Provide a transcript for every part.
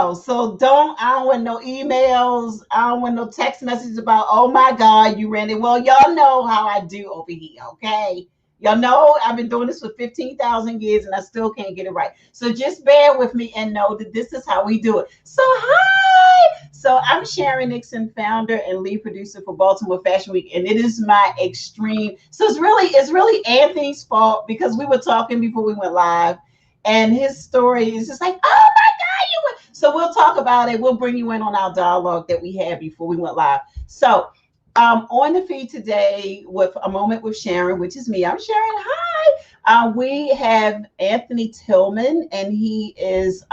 know. So I don't want no emails. I don't want no text messages about, oh my God, you ran it. Well, y'all know how I do over here, okay? Y'all know I've been doing this for 15,000 years and I still can't get it right. So just bear with me and know that this is how we do it. So, hi. So, I'm Sharon Nixon, founder and lead producer for Baltimore Fashion Week, and it is my extreme. So, it's really Anthony's fault because we were talking before we went live, and his story is just like, oh my God, you went. So, we'll talk about it. We'll bring you in on our dialogue that we had before we went live. So, on the feed today with a moment with Sharon, which is me. I'm Sharon. Hi. We have Anthony Tillman, and he is,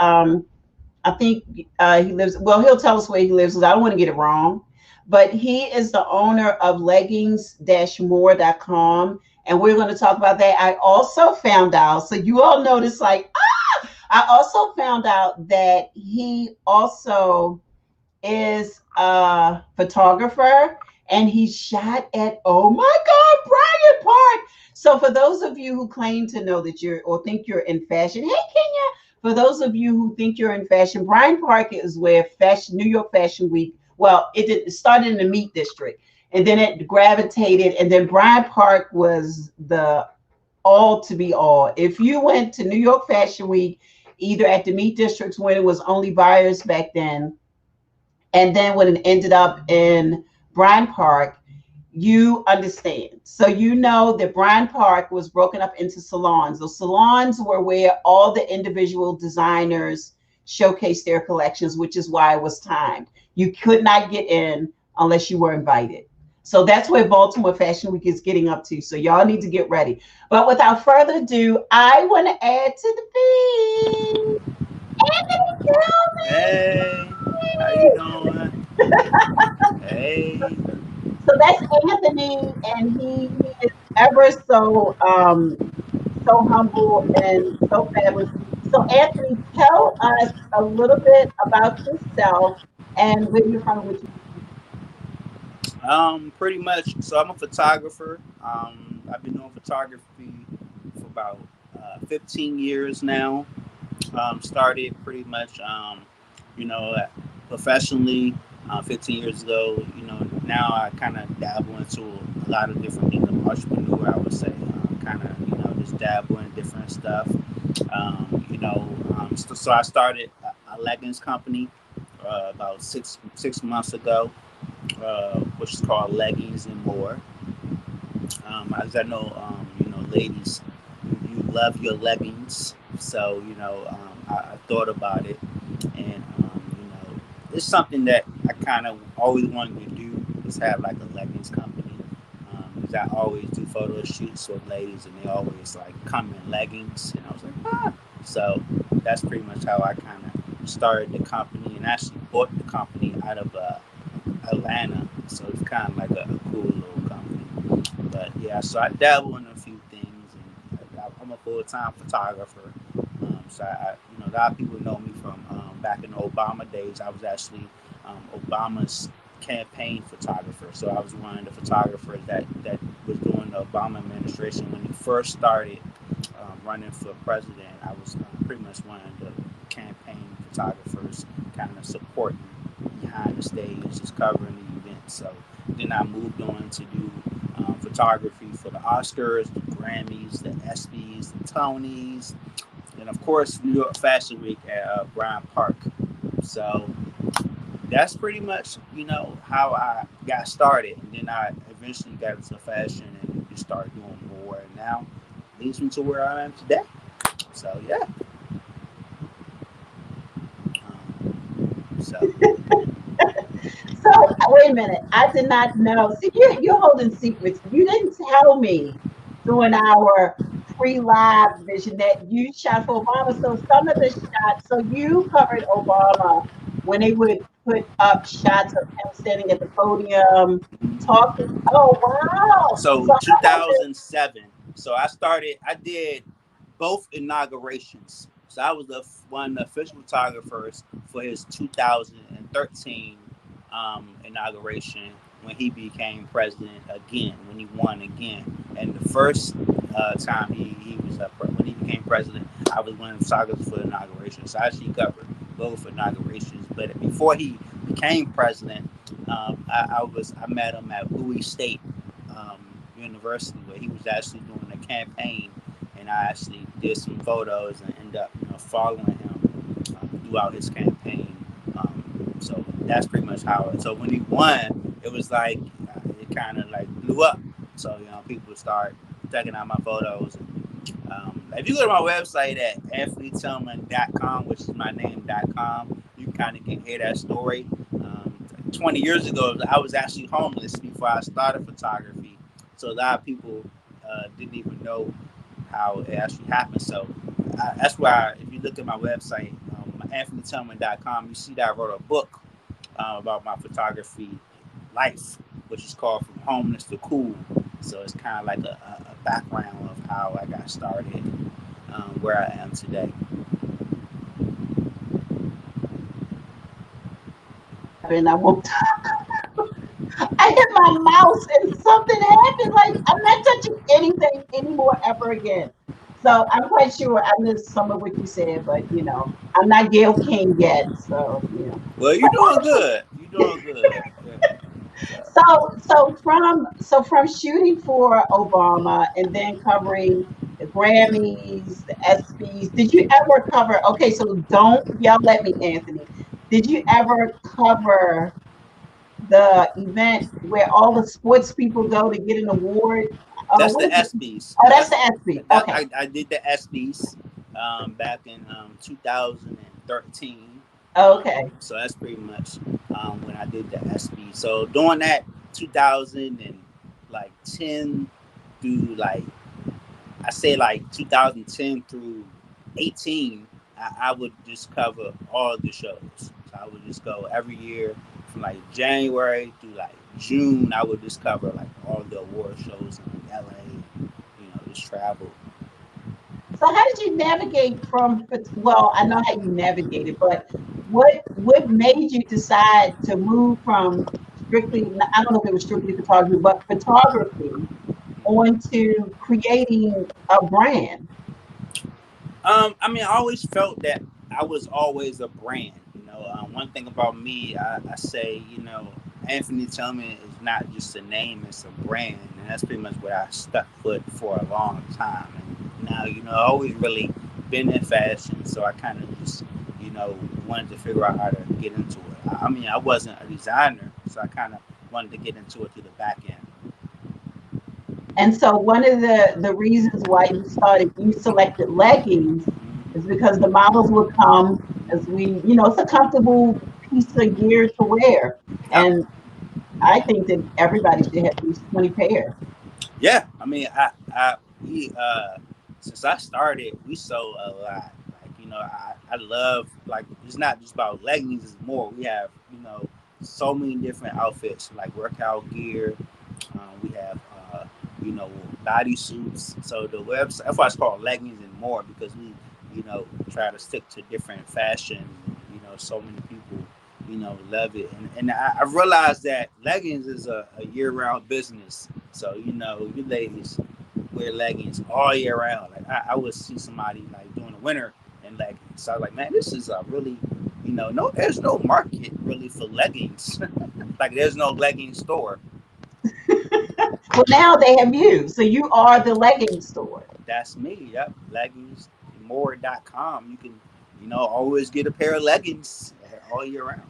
I think he lives, well, he'll tell us where he lives because I don't want to get it wrong. But he is the owner of Leggings-More.com. And we're going to talk about that. I also found out, so you all notice, like, I also found out that he also is a photographer and he shot at, oh my God, Bryant Park. So for those of you who claim to know that you're or think you're in fashion, hey Kenya, for those of you who think you're in fashion, Bryant Park is where New York Fashion Week, well, it started in the Meat District and then it gravitated, and then Bryant Park was the all to be all. If you went to New York Fashion Week, either at the Meat Districts when it was only buyers back then, and then when it ended up in Bryant Park, you understand. So you know that Bryant Park was broken up into salons. Those salons were where all the individual designers showcased their collections, which is why it was timed. You could not get in unless you were invited. So that's where Baltimore Fashion Week is getting up to. So y'all need to get ready. But without further ado, I want to add to the feed. Hey, how you doing? Hey, So that's Anthony, and he is ever so humble and so fabulous. So Anthony, tell us a little bit about yourself and where you're from. Which pretty much. So I'm a photographer. I've been doing photography for about 15 years now. Started pretty much, you know, professionally 15 years ago. Now I kind of dabble into a lot of different things. I'm an entrepreneur, I would say. Kind of, just dabble in different stuff. So I started a leggings company about six months ago, which is called Leggings and More. As I know, ladies, you love your leggings, so I thought about it, and it's something that I kind of always wanted to do is have like a leggings company. Because I always do photo shoots with ladies, and they always like come in leggings, and I was like, ah. So that's pretty much how I kind of started the company, and actually bought the company out of Atlanta. So it's kind of like a cool little company. But yeah, so I dabble in a few things, and I'm a full-time photographer. A lot of people know me from back in the Obama days. I was actually Obama's campaign photographer. So I was one of the photographers that was doing the Obama administration when he first started running for president. I was pretty much one of the campaign photographers, kind of supporting behind the stage, just covering the event. So then I moved on to do photography for the Oscars, the Grammys, the ESPYs, the Tonys, and of course New York Fashion Week at Bryant Park. So that's pretty much how I got started, and then I eventually got into fashion and just started doing more, and now leads me to where I am today. So yeah. So so wait a minute, I did not know. See, you're holding secrets. You didn't tell me during our pre-live vision that you shot for Obama. So some of the shots, so you covered Obama when they would put up shots of him standing at the podium talking. Oh wow! so So how was it? 2007. So I did both inaugurations. So I was one of the official photographers for his 2013 inauguration when he became president again, when he won again. And the first time he was when he became president, I was one of the photographers for the inauguration. So I actually covered both inaugurations. But before he became president, I met him at Bowie State University, where he was actually doing a campaign, and I actually did some photos and ended up following him throughout his campaign. So that's pretty much how. So when he won, it was like it kind of like blew up. So people start checking out my photos. If you go to my website at anthonytillman.com, which is my name.com, you kind of can hear that story. 20 years ago, I was actually homeless before I started photography. So a lot of people didn't even know how it actually happened. So that's why, if you look at my website, anthonytillman.com, you see that I wrote a book about my photography life, which is called From Homeless to Cool. So it's kind of like a background of how I got started, where I am today. And I won't. I hit my mouse and something happened. Like I'm not touching anything anymore ever again. So I'm quite sure I missed some of what you said, but I'm not Gail King yet. So Well, you're doing good. You're doing good. Yeah. So. So from shooting for Obama and then covering the Grammys, the ESPYS, did you ever cover? Okay, so don't yell at me, Anthony. Did you ever cover the event where all the sports people go to get an award? That's What the is it? ESPYS. Oh, that's That's the ESPY. that. Okay. I did the ESPYS back in 2013. Okay. So that's pretty much when I did the ESPY. So doing that 2010 through I say 2010 through 18, I would just cover all the shows. So I would just go every year from January through June. I would just cover all the award shows in LA. Just travel. So how did you navigate from? Well, I know how you navigated, but what made you decide to move from strictly? I don't know if it was strictly photography, but photography onto creating a brand. I mean, I always felt that I was always a brand. One thing about me, I say, Anthony Tillman is not just a name; it's a brand, and that's pretty much what I stuck with for a long time. And now, I always really been in fashion, so I kind of just, wanted to figure out how to get into it. I mean, I wasn't a designer, so I kind of wanted to get into it through the back end. And so one of the reasons why you selected leggings is because the models would come as it's a comfortable piece of gear to wear. Yep. And I think that everybody should have at least 20 pairs. Yeah, I mean, we since I started, we sold a lot. I love it's not just about leggings; it's more. We have so many different outfits like workout gear. We have body suits. So the website, that's why it's called Leggings and More, because we try to stick to different fashion. So many people love it, and I realized that leggings is a year-round business. So you ladies wear leggings all year round. I would see somebody during the winter and leggings. So I was like, man, this is a really no, there's no market really for leggings. There's no leggings store. Well, now they have you. So you are the leggings store. That's me. Yep, LeggingsMore.com. You can always get a pair of leggings all year round.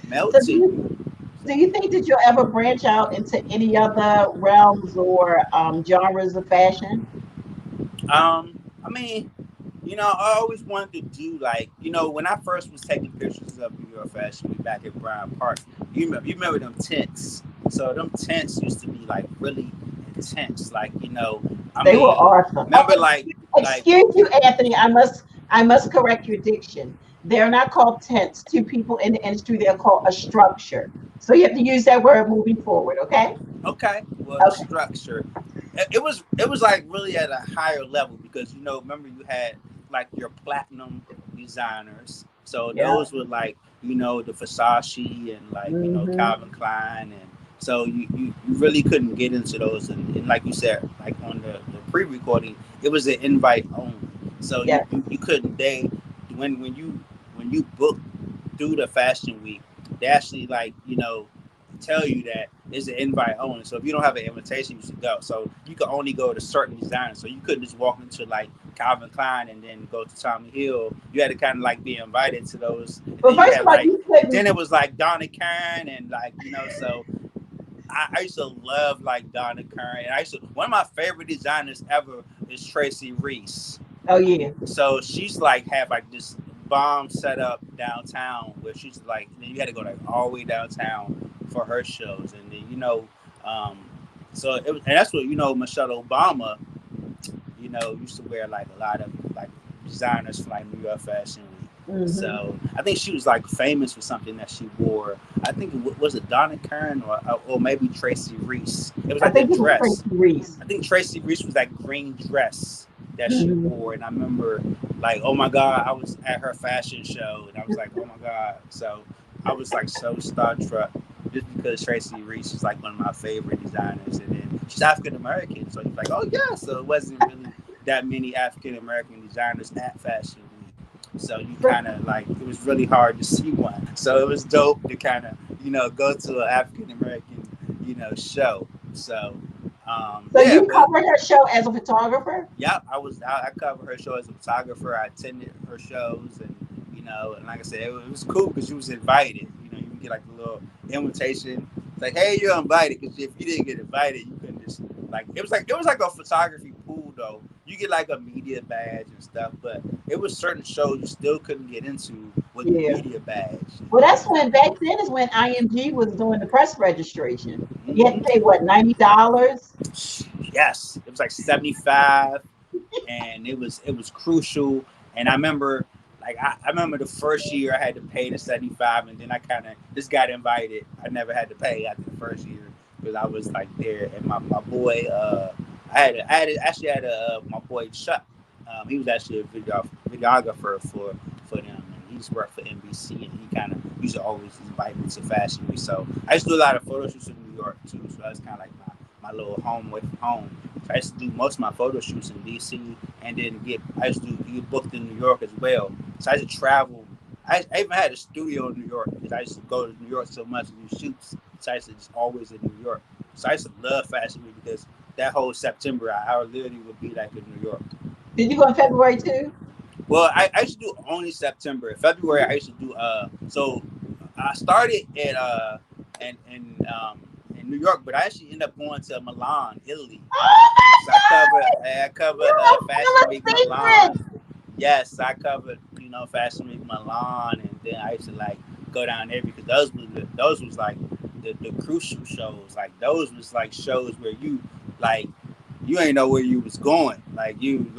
So Melting. do you think that you'll ever branch out into any other realms or genres of fashion? I mean, I always wanted to do when I first was taking pictures of New York Fashion Week back at Bryant Park. You remember them tents? So them tents used to be really intense. They were awesome. Remember Excuse you, Anthony. I must correct your diction. They're not called tents. To people in the industry, they're called a structure. So you have to use that word moving forward, okay? Okay. Well, the structure. It was really at a higher level because remember you had your platinum designers. So those were the Versace and Calvin Klein, and so you really couldn't get into those, and like you said, on the pre-recording, it was an invite only. So you couldn't when when you book through the fashion week, they actually like, tell you that it's an invite only. So if you don't have an invitation, you should go. So you can only go to certain designers. So you couldn't just walk into like Calvin Klein and then go to Tommy Hill. You had to kind of like be invited to those. And Well, then you first had of all, like, you and then couldn't. it was like Donna Karen and like, so I used to love like Donna Karen. And one of my favorite designers ever is Tracy Reese. Oh yeah. So she's like have like this bomb set up downtown where she's like, then you had to go like all the way downtown for her shows, and then um, so it was, and that's what Michelle Obama, used to wear like a lot of like designers for like New York Fashion Week. Mm-hmm. So I think she was like famous for something that she wore. I think was it Donna Karen or maybe Tracy Reese. It was I like a think it was dress. Tracy Reese. I think Tracy Reese was that green dress that she Mm-hmm. wore, and I remember like, oh my god, I was at her fashion show, and I was like, oh my god. So I was like so starstruck just because Tracy Reese is like one of my favorite designers, and then she's African American, so he's like, oh yeah. So it wasn't really that many African American designers at Fashion Week. So you kind of like, it was really hard to see one. So it was dope to kind of go to an African American show. So So yeah, you but covered her show as a photographer? yeah, I covered her show as a photographer. I attended her shows, and and like I said, it was cool because you was invited. You can get like a little invitation. It's like, hey, you're invited. Because if you didn't get invited, you couldn't just like it was like a photography pool though. You get like a media badge and stuff, but it was certain shows you still couldn't get into with the Yeah. media badge. Well, that's when back then is when IMG was doing the press registration. You had to Mm-hmm. pay what, $90? Yes, it was like 75, and it was crucial. And I remember, like I remember the first year I had to pay the 75, and then I kind of just got invited. I never had to pay after the first year because I was like there, and my boy, actually had my boy Chuck. He was actually a videographer for them, and he's worked for NBC, and he kind of used to always invite me to Fashion Week. So I used to do a lot of photo shoots in New York too. So that's kind of like my little home away from home. So I used to do most of my photo shoots in DC, and then I used to get booked in New York as well. So I used to travel. I even had a studio in New York because I used to go to New York so much and do shoots. So I used to just always in New York. So I used to love Fashion Week because that whole September, I literally would be like in New York. Did you go in February too? Well, I used to do only September. In February, I used to do so I started in New York, but I actually ended up going to Milan, Italy. Oh So I covered my God! Fashion Week You're a Milan. secret. Yes, I covered Fashion Week Milan, and then I used to like go down there because those was like the crucial shows. Like those was like shows where like you ain't know where you was going. You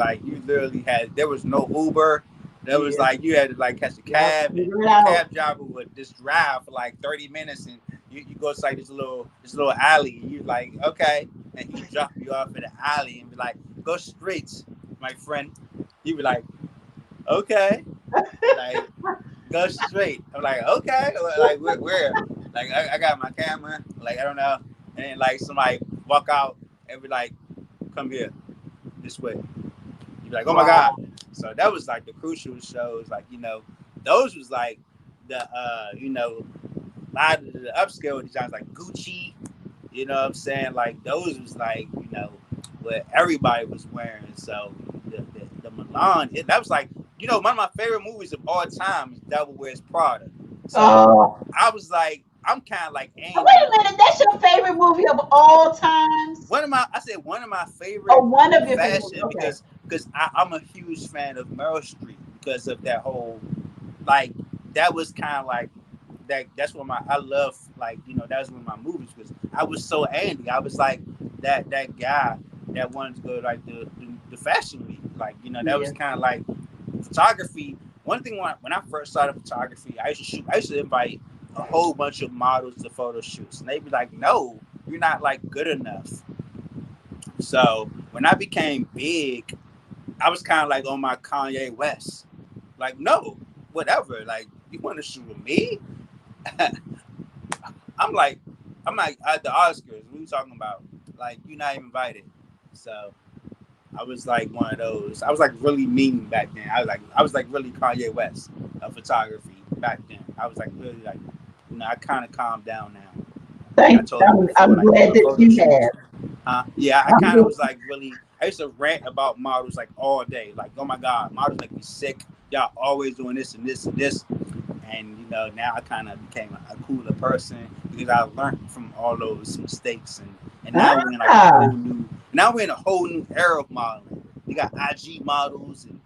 literally there was no Uber. There was Yeah. like you had to like catch a Yeah. cab, and Figure it the out. cab driver would just drive for like 30 minutes, and you go to like this little alley, and you like, okay, and he drop you off in the alley and be like, go straight, my friend. You be like, okay, like go straight. I'm like, okay, like where? Like I got my camera, like I don't know, and then like somebody walk out and be like, come here, this way. You be like, oh my god. Wow. So that was like the crucial shows, like those was like the a lot of the upscale designs like Gucci. You know what I'm saying? Like those was like what everybody was wearing. So the Milan, that was like one of my favorite movies of all time is Devil Wears Prada. So Oh. I was like, I'm kind of like Wait aiming. a minute. That's your favorite movie of all times? One of my Oh, favorite one of your favorite movies. fashion Okay. because I'm a huge fan of Meryl Streep because of that whole like that was kind of like that's what I love that was one of my movies because I was so angry. I was like that guy that wanted to go to like the fashion week, like that Yeah. was kind of like photography. One thing when I first started photography, I used to invite a whole bunch of models to photo shoots, and they'd be like, no, you're not like good enough. So when I became big, I was kind of like on my Kanye West, like no, whatever, like you want to shoot with me. I'm like, at the Oscars. What are you talking about? Like, you're not invited. So I was like one of those. I was like really mean back then. I was like really Kanye West. of photography back then. I was like really like, I kind of calmed down now. Like I Thank. told you before, I'm like glad doing that photo you shoots. have. Yeah, I I'm kind of good. was like really. I used to rant about models like all day. Like, oh my god, models make me sick. Y'all always doing this and this and this. And now I kind of became a cooler person because I learned from all those mistakes. And now we're in like a Ah. whole new. Now we're in a whole new era of modeling. You got IG models, and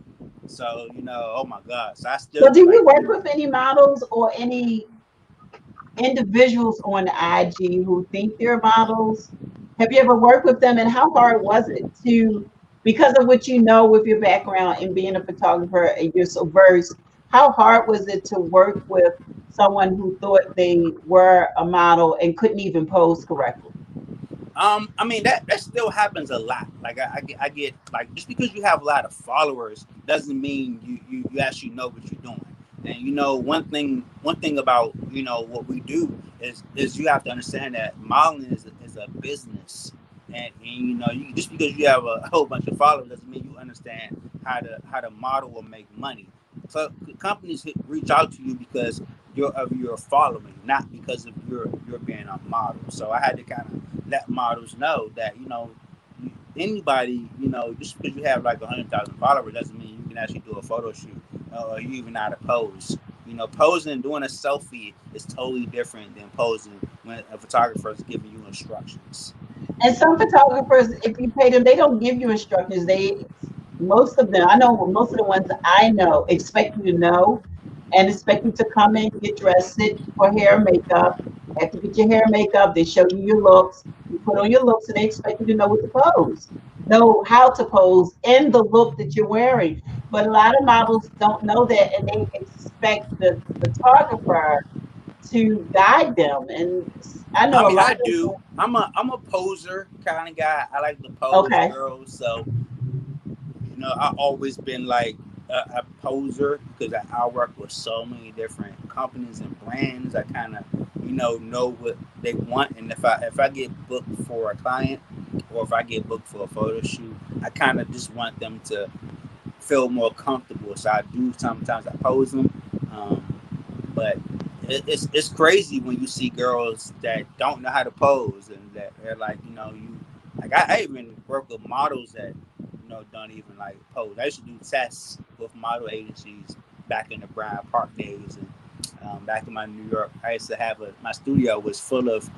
so oh my god. So I still So, do you like. work with any models or any individuals on IG who think they're models? Have you ever worked with them, and how hard was it to, because of what you know with your background and being a photographer and you're so versed, how hard was it to work with someone who thought they were a model and couldn't even pose correctly? I mean that still happens a lot. Like I get like just because you have a lot of followers doesn't mean you actually know what you're doing. And one thing about what we do is you have to understand that modeling is a business. And you just because you have a whole bunch of followers doesn't mean you understand how to model or make money. So companies reach out to you because of your following, not because of your being a model. So I had to kind of let models know that anybody just because you have like 100,000 followers doesn't mean you can actually do a photo shoot or you even know how to pose. Posing and doing a selfie is totally different than posing when a photographer is giving you instructions. And some photographers, if you pay them, they don't give you instructions. Most of them, I know most of the ones I know, expect you to know and expect you to come in, get dressed, sit for hair and makeup. After you get your hair and makeup, they show you your looks. You put on your looks, and they expect you to know what to pose, know how to pose in the look that you're wearing. But a lot of models don't know that, and they expect the photographer to guide them. And I I know a mean, lot I of do. I'm a poser kind of guy. I like to pose okay. girls, so I've always been like a poser because I work with so many different companies and brands. I kind of know what they want, and if I get booked for a client or if I get booked for a photo shoot, I kind of just want them to feel more comfortable. So I do sometimes I pose them, but it's crazy when you see girls that don't know how to pose and that they're like you like I even work with models that don't even like pose. I used to do tests with model agencies back in the Bryant Park days and back in my New York. I used to have my studio was full of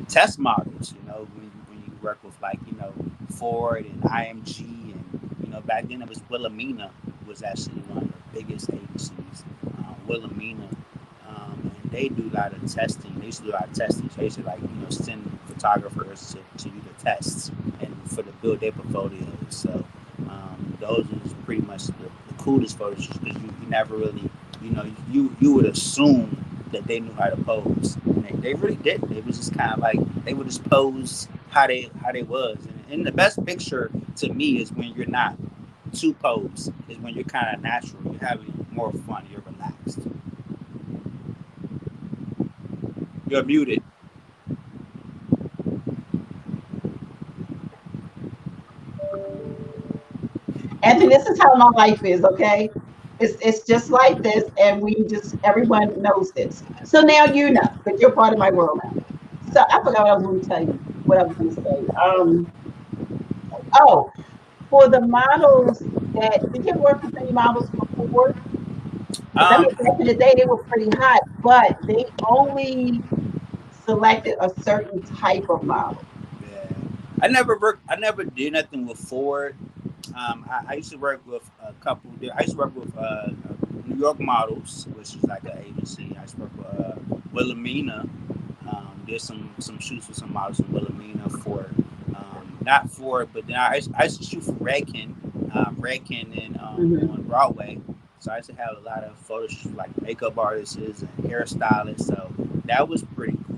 test models. When you work with like Ford and IMG and back then it was Wilhelmina was actually one of the biggest agencies. Wilhelmina, and they do a lot of testing. They used to do a lot of testing. So they used to like send photographers to do the tests and for the build their portfolios. So those is pretty much the coolest photos because you never really you would assume that they knew how to pose. And they really didn't. They was just kind of like they would just pose how they was. And the best picture to me is when you're not too posed. Is when you're kind of natural. You're having more fun. You're relaxed. You're muted. Anthony, this is how my life is, okay? It's just like this, and we just everyone knows this. So now you know, because you're part of my world now. So I forgot what I was going to tell you. What I was going to say. Oh, for the models that did you ever work with any models before? Because I mean, Um, back in the day they were pretty hot, but they only selected a certain type of model. yeah. I never did nothing with Ford. I used to work with a couple. I used to work with New York Models, which is like an agency. I used to work with Wilhelmina. Did some shoots with some models from Wilhelmina for not Ford, but then I used to shoot for Redken and Hmm. on Broadway. So I used to have a lot of photo shoots with, like makeup artists and hairstylists. So that was pretty cool.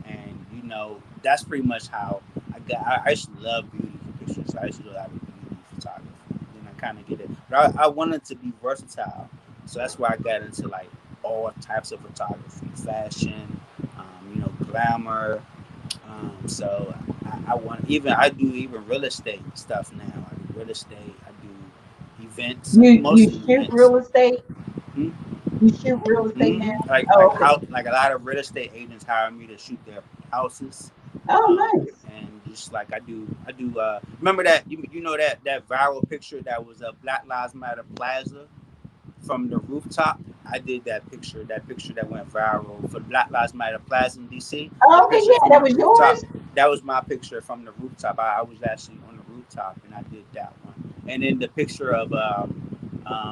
And that's pretty much how I used to love beauty pictures. I used to do a lot of beauty photography. Then I kind of get it, but I wanted to be versatile, so that's why I got into like all types of photography, fashion, glamour. So I want I do even real estate stuff now. I do real estate. I do events. I do You mostly shoot events. real estate. You shoot real estate now? Oh, Like okay. how like a lot of real estate agents hire me to shoot their houses, Oh, um, nice. and just like I do. Remember that you know that viral picture that was a Black Lives Matter Plaza from the rooftop. I did that picture. That picture that went viral for Black Lives Matter Plaza in DC. The Oh, okay, picture yeah, from that the was rooftop. yours. That was my picture from the rooftop. I was actually on the rooftop and I did that one. And then the picture of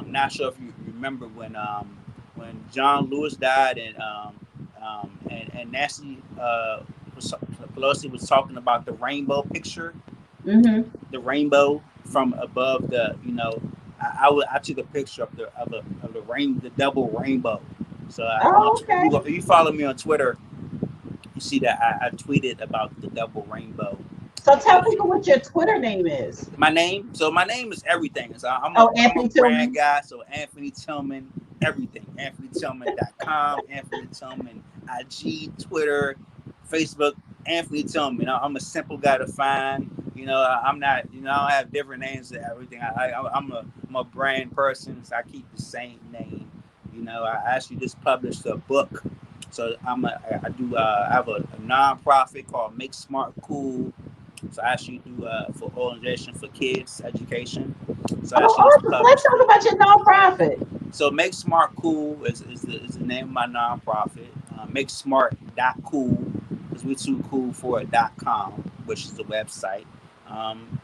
not sure if you remember when John Lewis died and Nancy Pelosi was talking about the rainbow picture, Mm-hmm. the rainbow from above the I took a picture of the double rainbow. So Oh, okay. if you follow me on Twitter, you see that I tweeted about the double rainbow. So tell Picture. people what your Twitter name is. My name is everything. So Oh, I'm a Anthony brand Tillman. guy. So Anthony Tillman, everything. AnthonyTillman.com, Anthony Tillman, IG, Twitter, Facebook, Anthony Tillman. I'm a simple guy to find. I'm not. I don't have different names and everything. I'm a brand person, so I keep the same name. I actually just published a book. So I have a nonprofit called Make Smart Cool. So I actually do for organization for kids education. So I Oh, actually just awesome. So let's published talk it. about your nonprofit. So Make Smart Cool is the name of my nonprofit. Make Smart Cool because we're too cool for it.com, which is the website.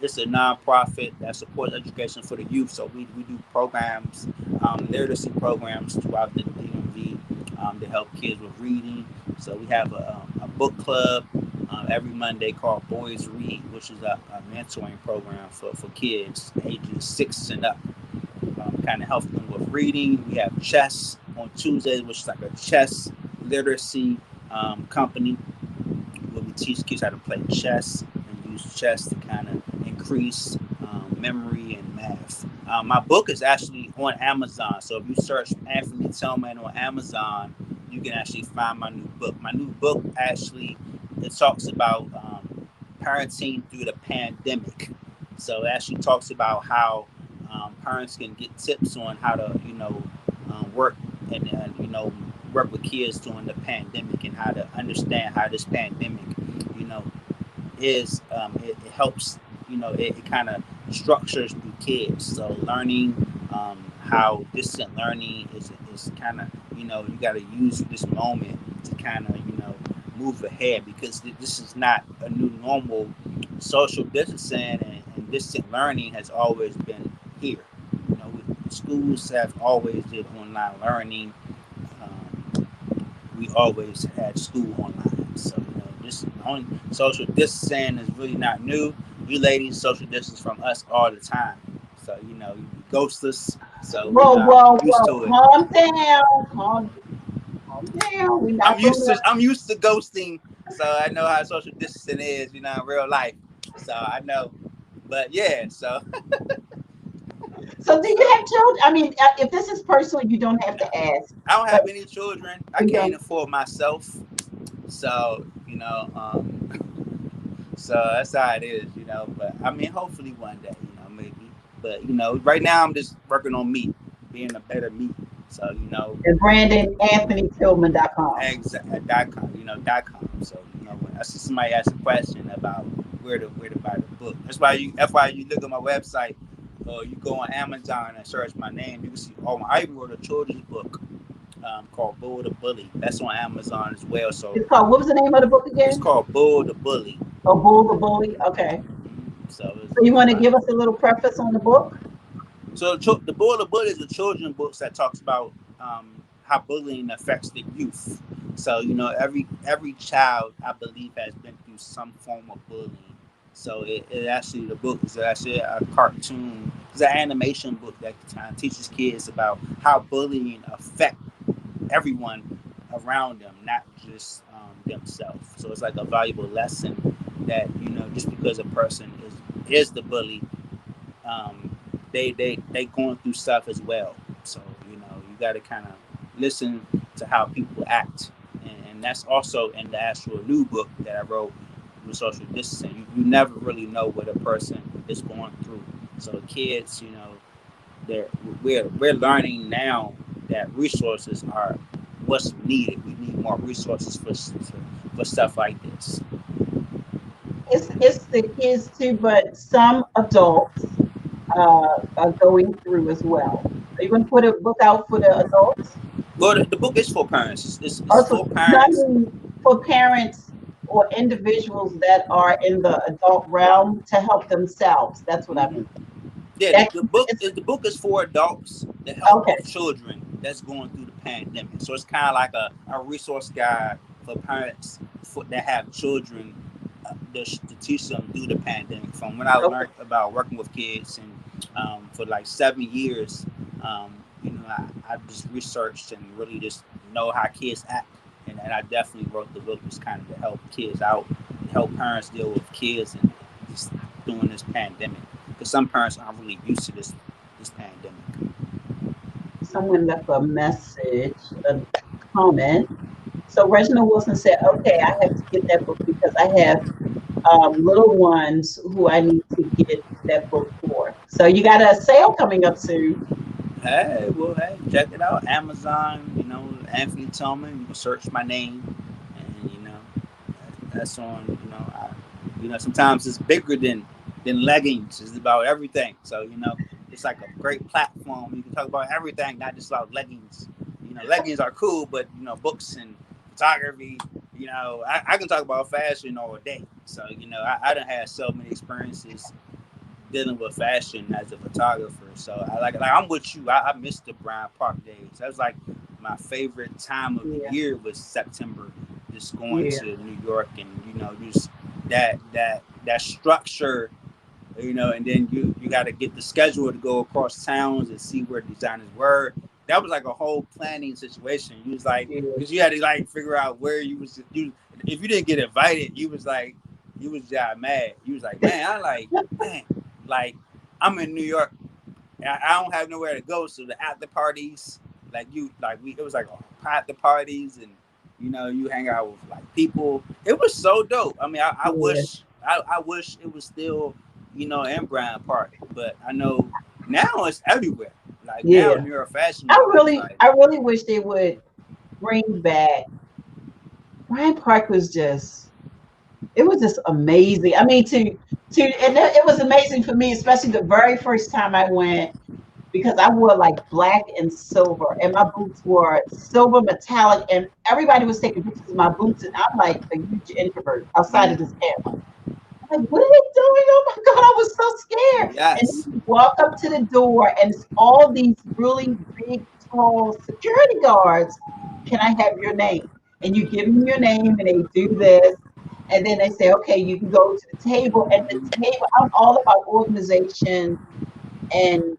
It's a nonprofit that supports education for the youth. So we do programs, literacy programs throughout the DMV to help kids with reading. So we have a book club every Monday called Boys Read, which is a mentoring program for kids ages 6 and up. Kind of help them with reading. We have chess on Tuesdays, which is like a chess literacy company where we teach kids how to play chess and use chess to kind of increase memory and math. My book is actually on Amazon. So if you search Anthony Tillman on Amazon, you can actually find my new book. My new book actually it talks about parenting through the pandemic. So it actually talks about how parents can get tips on how to work and work with kids during the pandemic and how to understand how this pandemic you know is it helps it kind of structures the kids. So learning how distant learning is kind of you got to use this moment to kind of move ahead because this is not a new normal. Social distancing and distant learning has always been here. Schools have always did online learning. We always had school online. So, this on social distancing is really not new. You ladies social distance from us all the time. So, you ghost us. So, Whoa, whoa, I'm used whoa. to it. Calm down. Calm down. We're not going to. I'm used to ghosting. So I know how social distancing is, in real life. So I know. But yeah, so So do you so have children? I mean, if this is personal, you don't have to ask. I don't But have any children. I you can't don't. afford myself. So, so that's how it is, But I mean, hopefully one day, maybe. But right now I'm just working on me, being a better me. So, And Brandon Anthony Tillman.com. .com, .com. So, when I see somebody ask a question about where to buy the book. That's why you look at my website or you go on Amazon and search my name, you can see I even wrote a children's book called Bull the Bully. That's on Amazon as well. So It's called, what was the name of the book it's again? called Bull the Bully. Oh, Bull the Bully. Okay. So So you it's want to about give us a little preface on the book? the Bull the Bully is a children's book that talks about how bullying affects the youth. So every child I believe has been through some form of bullying. So it actually the book is actually a cartoon. It's an animation book that teaches kids about how bullying affects everyone around them, not just themselves. So it's like a valuable lesson that just because a person is the bully, um, they going through stuff as well. So you got to kind of listen to how people act, and that's also in the actual new book that I wrote with social distancing. You never really know what a person is going through. So kids, they're we're learning now that resources are what's needed. We need more resources for stuff like this. It's the kids too, but some adults are going through as well. Are you going to put a book out for the adults? Well, the book is for parents. It's Also, for no, I parents. mean for parents or individuals that are in the adult realm to help themselves. That's what I Hmm. mean. Yeah, That it's the book is for adults to help okay. with children that's going through the pandemic. So it's kind of like a resource guide for parents that have children to teach them through the pandemic. From when I Okay. learned about working with kids and for like 7 years, I just researched and really just know how kids act. And I definitely wrote the book just kind of to help kids out, help parents deal with kids and just during this pandemic because some parents aren't really used to this pandemic. Someone left a message, a comment. So Reginald Wilson said, "Okay, I have to get that book because I have little ones who I need to get that book for." So you got a sale coming up soon. Hey, check it out. Amazon, Anthony Tillman. You can search my name, and that's on. Sometimes it's bigger than leggings. It's about everything. So it's like a great platform. You can talk about everything, not just about leggings. Leggings are cool, but books and photography. I can talk about fashion all day. So I done had so many experiences dealing with fashion as a photographer. So I like I'm with you. I missed the Bryant Park days. That was like my favorite time of the Yeah, year was September. Just going yeah, to New York and just that structure, and then you got to get the schedule to go across towns and see where designers were. That was like a whole planning situation. You was like, yeah, because you had to like figure out where you. If you didn't get invited, you was mad. You was like, man, like I'm in New York. I don't have nowhere to go. So the after parties, it was like after parties, and you hang out with like people. It was so dope. I mean, yeah, I wish it was still in Bryant Park, but I know now it's everywhere. Like now, yeah. New York Fashion Week is like, I really wish they would bring back. Bryant Park was just, it was just amazing. I mean, and it was amazing for me, especially the very first time I went because I wore like black and silver, and my boots were silver metallic, and everybody was taking pictures of my boots, and I'm like a huge introvert outside of this mm, camp. I'm like, what are they doing? Oh my God, I was so scared. And then yes, you walk up to the door, and it's all these really big, tall security guards. Can I have your name? And you give them your name, and they do this. And then they say, okay, you can go to the table. And the mm-hmm. table, I'm all about organization and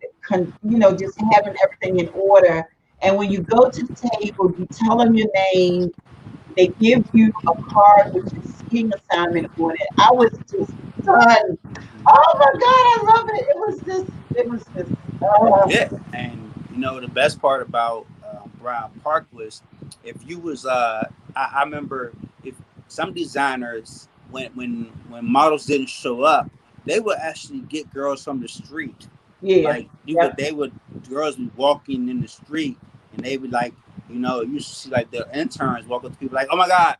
just having everything in order. And when you go to the table, you tell them your name. They give you a card with your seating assignment on it. I was just done. Oh my God, I love it. It was just, Yeah, and the best part about Bryant Park was if you was I remember if some designers when models didn't show up, they would actually get girls from the street. yeah, Like yep, they would girls be walking in the street and they would like you see like the interns walk up to people like, oh my God,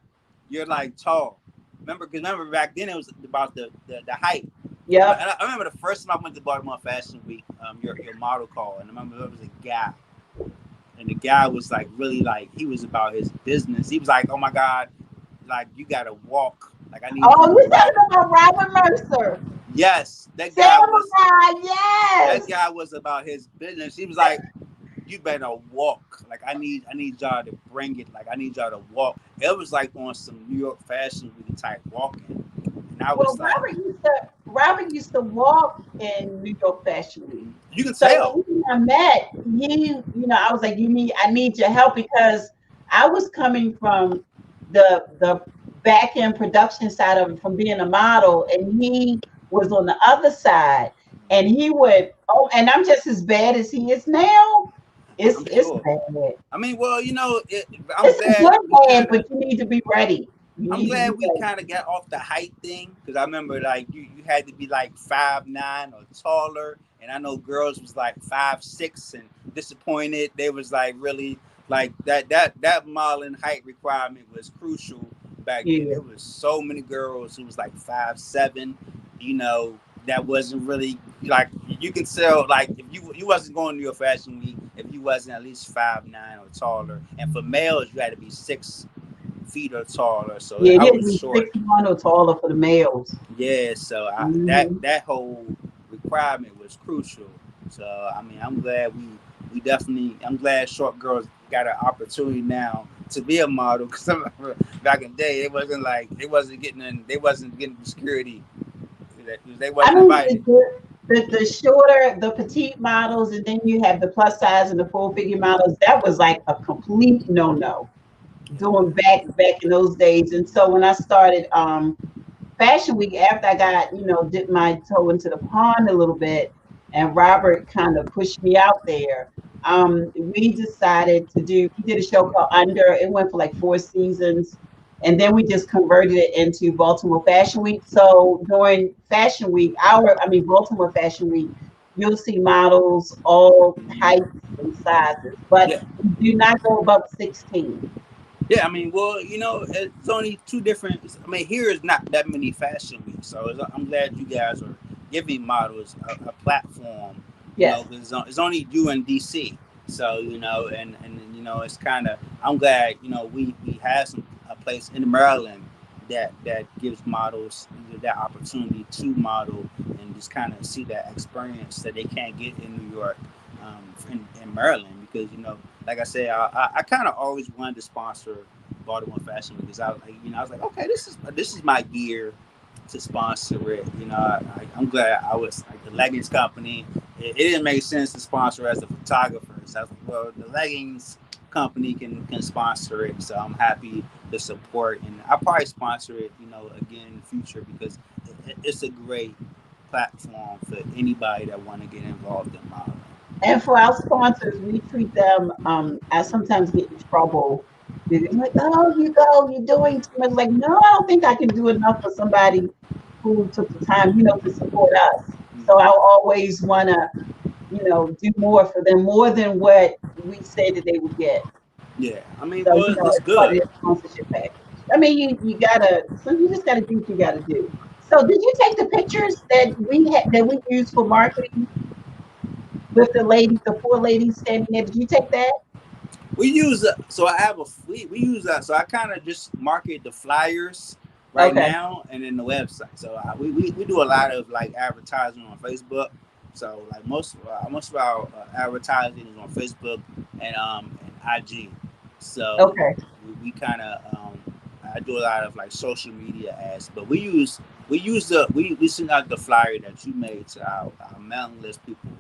you're like tall. Remember back then it was about the height. yep, I remember the first time I went to Baltimore Fashion Week, your model call, and I remember there was a guy, and the guy was like really like he was about his business. He was like, "Oh my God, like you gotta walk. Like I need you oh, to you walk." talking about Robert Mercer? Yes, Samurai, that yes. guy was about his business. He was like, "You better walk. Like I need y'all to bring it. Like I need y'all to walk." It was like on some New York Fashion Week type walking, and I Well, was like, Robert used to walk in New York Fashion Week. "You can So tell." when we met, I was like, I need your help because I was coming from the back end production side of it from being a model, and he was on the other side, and he would, oh, and I'm just as bad as he is now. I'm It's sure. bad. I mean, well, I'm It's a glad good bad, because but you need to be ready. You I'm need to be glad we like, kind of got off the height thing because I remember like you had to be like 5'9" or taller, and I know girls was like 5'6" and disappointed. They was like really like that modeling height requirement was crucial back then. yeah, There was so many girls who was like 5'7", you know, that wasn't really like you can tell like if you wasn't going to your fashion week if you wasn't at least 5'9" or taller, and for males you had to be 6 feet or taller. So yeah, it I had to was be short. 6'1" or taller for the males. Yeah, so Hmm. that whole requirement was crucial. So I mean, we definitely I'm glad short girls got an opportunity now to be a model because back in the day they wasn't getting security. They I wasn't mean, invited. the shorter, the petite models, and then you have the plus size and the full figure models. That was like a complete no no doing back in those days. And so when I started Fashion Week, after I got, dipped my toe into the pond a little bit, and Robert kind of pushed me out there. We decided we did a show called Under. It went for like 4 seasons. And then we just converted it into Baltimore Fashion Week. So during Fashion Week, Baltimore Fashion Week, you'll see models all heights and sizes, but Yeah, do not go above 16. yeah. I mean, well, you know, it's only two different. I mean, here is not that many fashion weeks, so I'm glad you guys are giving models a platform. You know, Yes. because it's only you in DC, so you know, and you know, it's kind of. I'm glad you know we have a place in Maryland that gives models that opportunity to model and just kind of see that experience that they can't get in New York, in Maryland, because you know like I said, I kind of always wanted to sponsor Baltimore Fashion Week because I was like, you know, I was like, okay, this is my year to sponsor it. You know, I'm glad I was like the leggings company. It didn't make sense to sponsor as a photographer, so I was like, well, the leggings company can sponsor it, so I'm happy to support, and I'll probably sponsor it, you know, again in the future because it's a great platform for anybody that want to get involved in modeling. And for our sponsors, we treat them. I sometimes get in trouble. They're like, "Oh, you go, you're doing too much." Like, no, I don't think I can do enough for somebody who took the time, to support us. So I Mm-hmm. always want to, do more for them, more than what we say that they would get. Yeah, I mean, So, well, it's it's part of good. their sponsorship package. I mean, you gotta, so you just gotta do what you gotta do. So, did you take the pictures that we used for marketing with the ladies, the four ladies standing there? Did you take that? We use so I have a fleet. We use that, so I kind of just market the flyers right Okay. now and then the website. So we do a lot of like advertising on Facebook. So like most of our advertising is on Facebook and IG. So Okay. we kind of I do a lot of like social media ads, but we send out the flyer that you made to our mailing list people,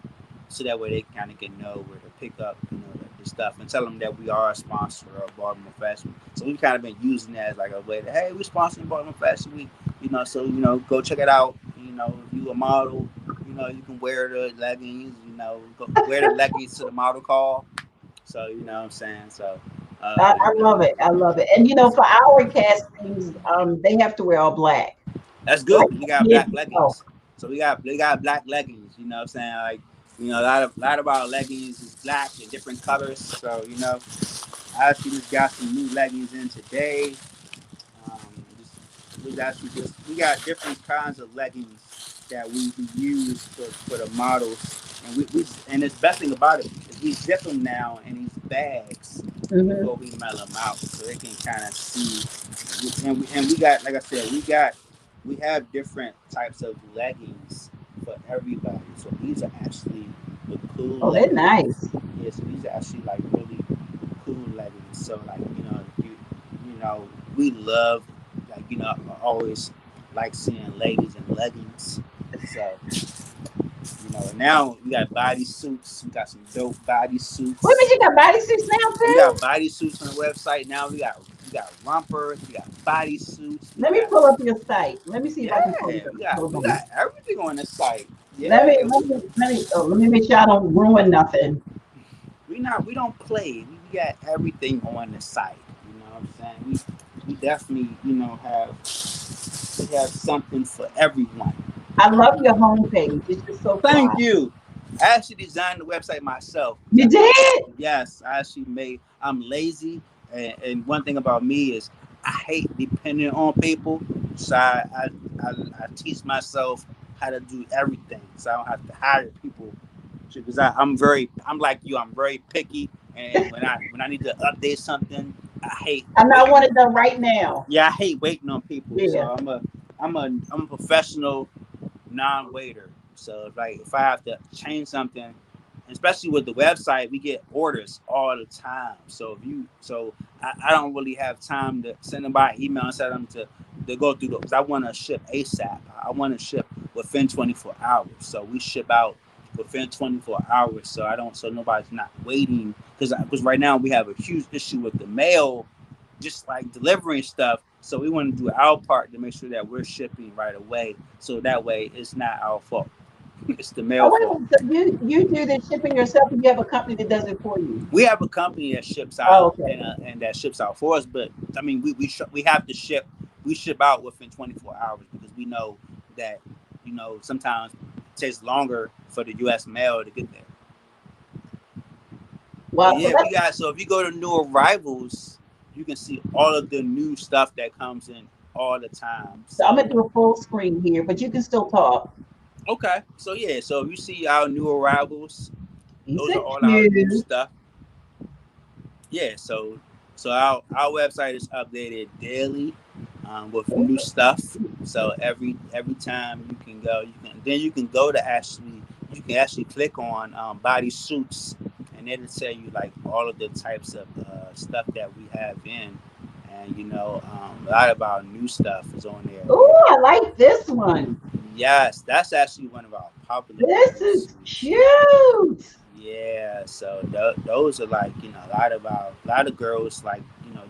so that way they kind of can know where to pick up, you know, the stuff, and tell them that we are a sponsor of Baltimore Fashion Week. So we've kind of been using that as like a way to, hey, we're sponsoring Baltimore Fashion Week, you know, so, you know, go check it out. You know, if you a model, you know, you can wear the leggings, you know, go wear the leggings to the model call. So, you know what I'm saying? So, I you know, love it. I love it. And for our castings, they have to wear all black. that's Black good. We got years black ago. leggings. So we got black leggings, you know what I'm saying? Like, you know, a lot of our leggings is black in different colors. So, you know, I actually just got some new leggings in today. We got different kinds of leggings that we use for the models, and and the best thing about it is we zip them now in these bags Hmm. before we mail them out, so they can kind of see. And we got, like I said, we have different types of leggings for everybody. So these are actually the cool Oh, they're leggings. nice. Yeah, so these are actually like really cool leggings. So like, you know, we love, like, you know, I always like seeing ladies in leggings. So, you know, now we got body suits. We got some dope body What mean suits. you got bodysuits now We too? got body suits on the website now. We got rompers. We got body suits. We Let me got, pull up your site. Let me see if I can pull it yeah. up. We got Hold we on. got everything on the site. Let me Yeah. let me let me make sure I don't ruin nothing. We don't play. We got everything on the site. You know what I'm saying? we definitely, we have something for everyone. I love your homepage. It's just so fly. Thank you. I actually designed the website myself. You did? Yes, I actually made. I'm lazy, and one thing about me is I hate depending on people. So I teach myself how to do everything, so I don't have to hire people. Because I'm like you. I'm very picky, and when I need to update something, I hate And I want waiting. it done right now. Yeah, I hate waiting on people. So Yeah. I'm a professional non-waiter. So if I have to change something, especially with the website, we get orders all the time. I don't really have time to send them by email and tell them to go through those. I want to ship ASAP. I want to ship within 24 hours. So we ship out within 24 hours. So nobody's not waiting because right now we have a huge issue with the mail, just like delivering stuff. So we want to do our part to make sure that we're shipping right away. So that way it's not our fault. It's the Oh, mail wait a fault. minute. So you do the shipping yourself, and you have a company that does it for you. We have a company that ships Oh, out okay. and that ships out for us, but I mean we have to ship. We ship out within 24 hours because we know that sometimes it takes longer for the U.S. mail to get there. But Wow. So yeah, we that's got so if you go to new arrivals, you can see all of the new stuff that comes in all the time. so I'm So gonna do a full screen here, but you can still talk. okay, so yeah, so if you see our new arrivals, These those are are all our new cute. stuff. Yeah, so our website is updated daily with new stuff. So every time you can go to actually you can actually click on body suits, and it'll tell you like all of the types of stuff that we have in, and a lot of our new stuff is on there. Oh, I like this one. Yes, that's actually one of our popular This body is suits. cute. Yeah, so those are like a lot of girls like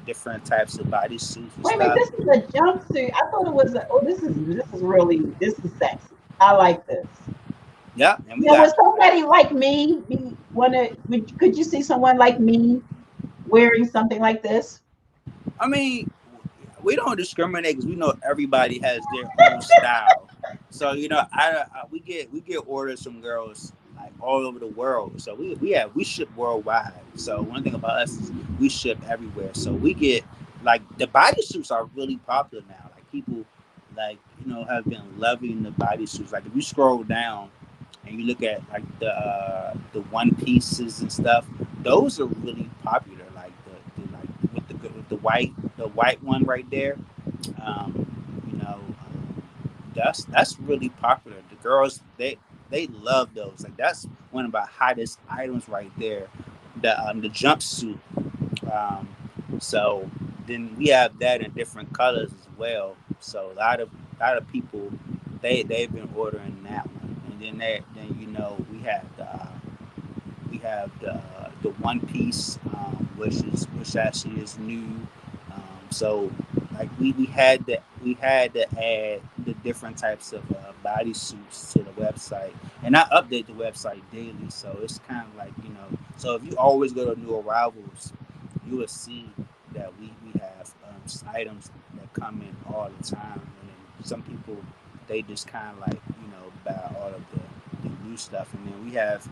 different types of body suits and Wait a minute, stuff. this is a jumpsuit. I thought it was. Oh, this is really this is sexy. I like this. Yeah, and we Now, would got like somebody like me be wanna? Could you see someone like me wearing something like this? I mean we don't discriminate because we know everybody has their own style. So we get orders from girls like all over the world. So we ship worldwide. So one thing about us is we ship everywhere. So we get like the body suits are really popular now. Like people like have been loving the body suits. Like if you scroll down and you look at like the one pieces and stuff, those are really popular. Like the like with the white one right there. That's really popular. The girls they love those. Like that's one of the hottest items right there. The jumpsuit. Um, so then we have that in different colors as well. So a lot of people they've been ordering that one, and then we have the one piece, which actually is new. So like we had to add the different types of body suits to the website, and I update the website daily. So it's kind of like So if you always go to new arrivals, you will see that we have items that come in all the time, and then some people they just kind of like buy all of the new stuff, and then we have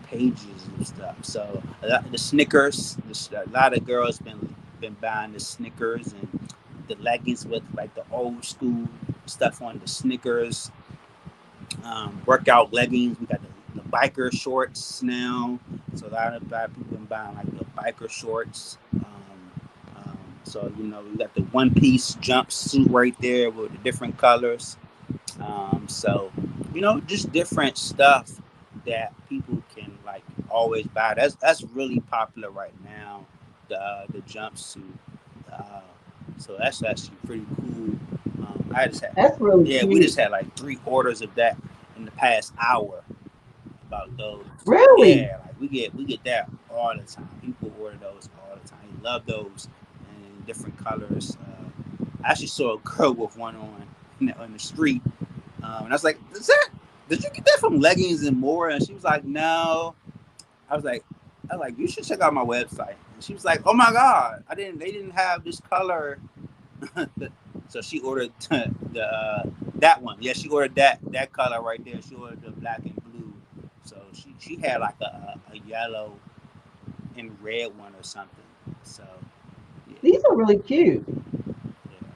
pages and stuff. So the Snickers, a lot of girls been buying the Snickers and the leggings with like the old school stuff on the Snickers, workout leggings. We got the biker shorts now. So a lot of people been buying like the biker shorts. So we got the one piece jumpsuit right there with the different colors. So just different stuff that people can like always buy. That's really popular right now. The jumpsuit. Uh, so that's actually pretty cool. I just had That's really Yeah, we cute. just had like 3 orders of that in the past hour about those. Really? Yeah, like we get that all the time. People order those all the time. They love those and in different colors. I actually saw a girl with one on the street, and I was like, Did you get that from Leggings and More?" And she was like, "No." I was like, "You should check out my website." And she was like, "Oh my god, I didn't. They didn't have this color So she ordered the that one. Yeah, she ordered that color right there. She ordered the black and blue. So she had like a yellow and red one or something. So yeah, These are really cute. yeah.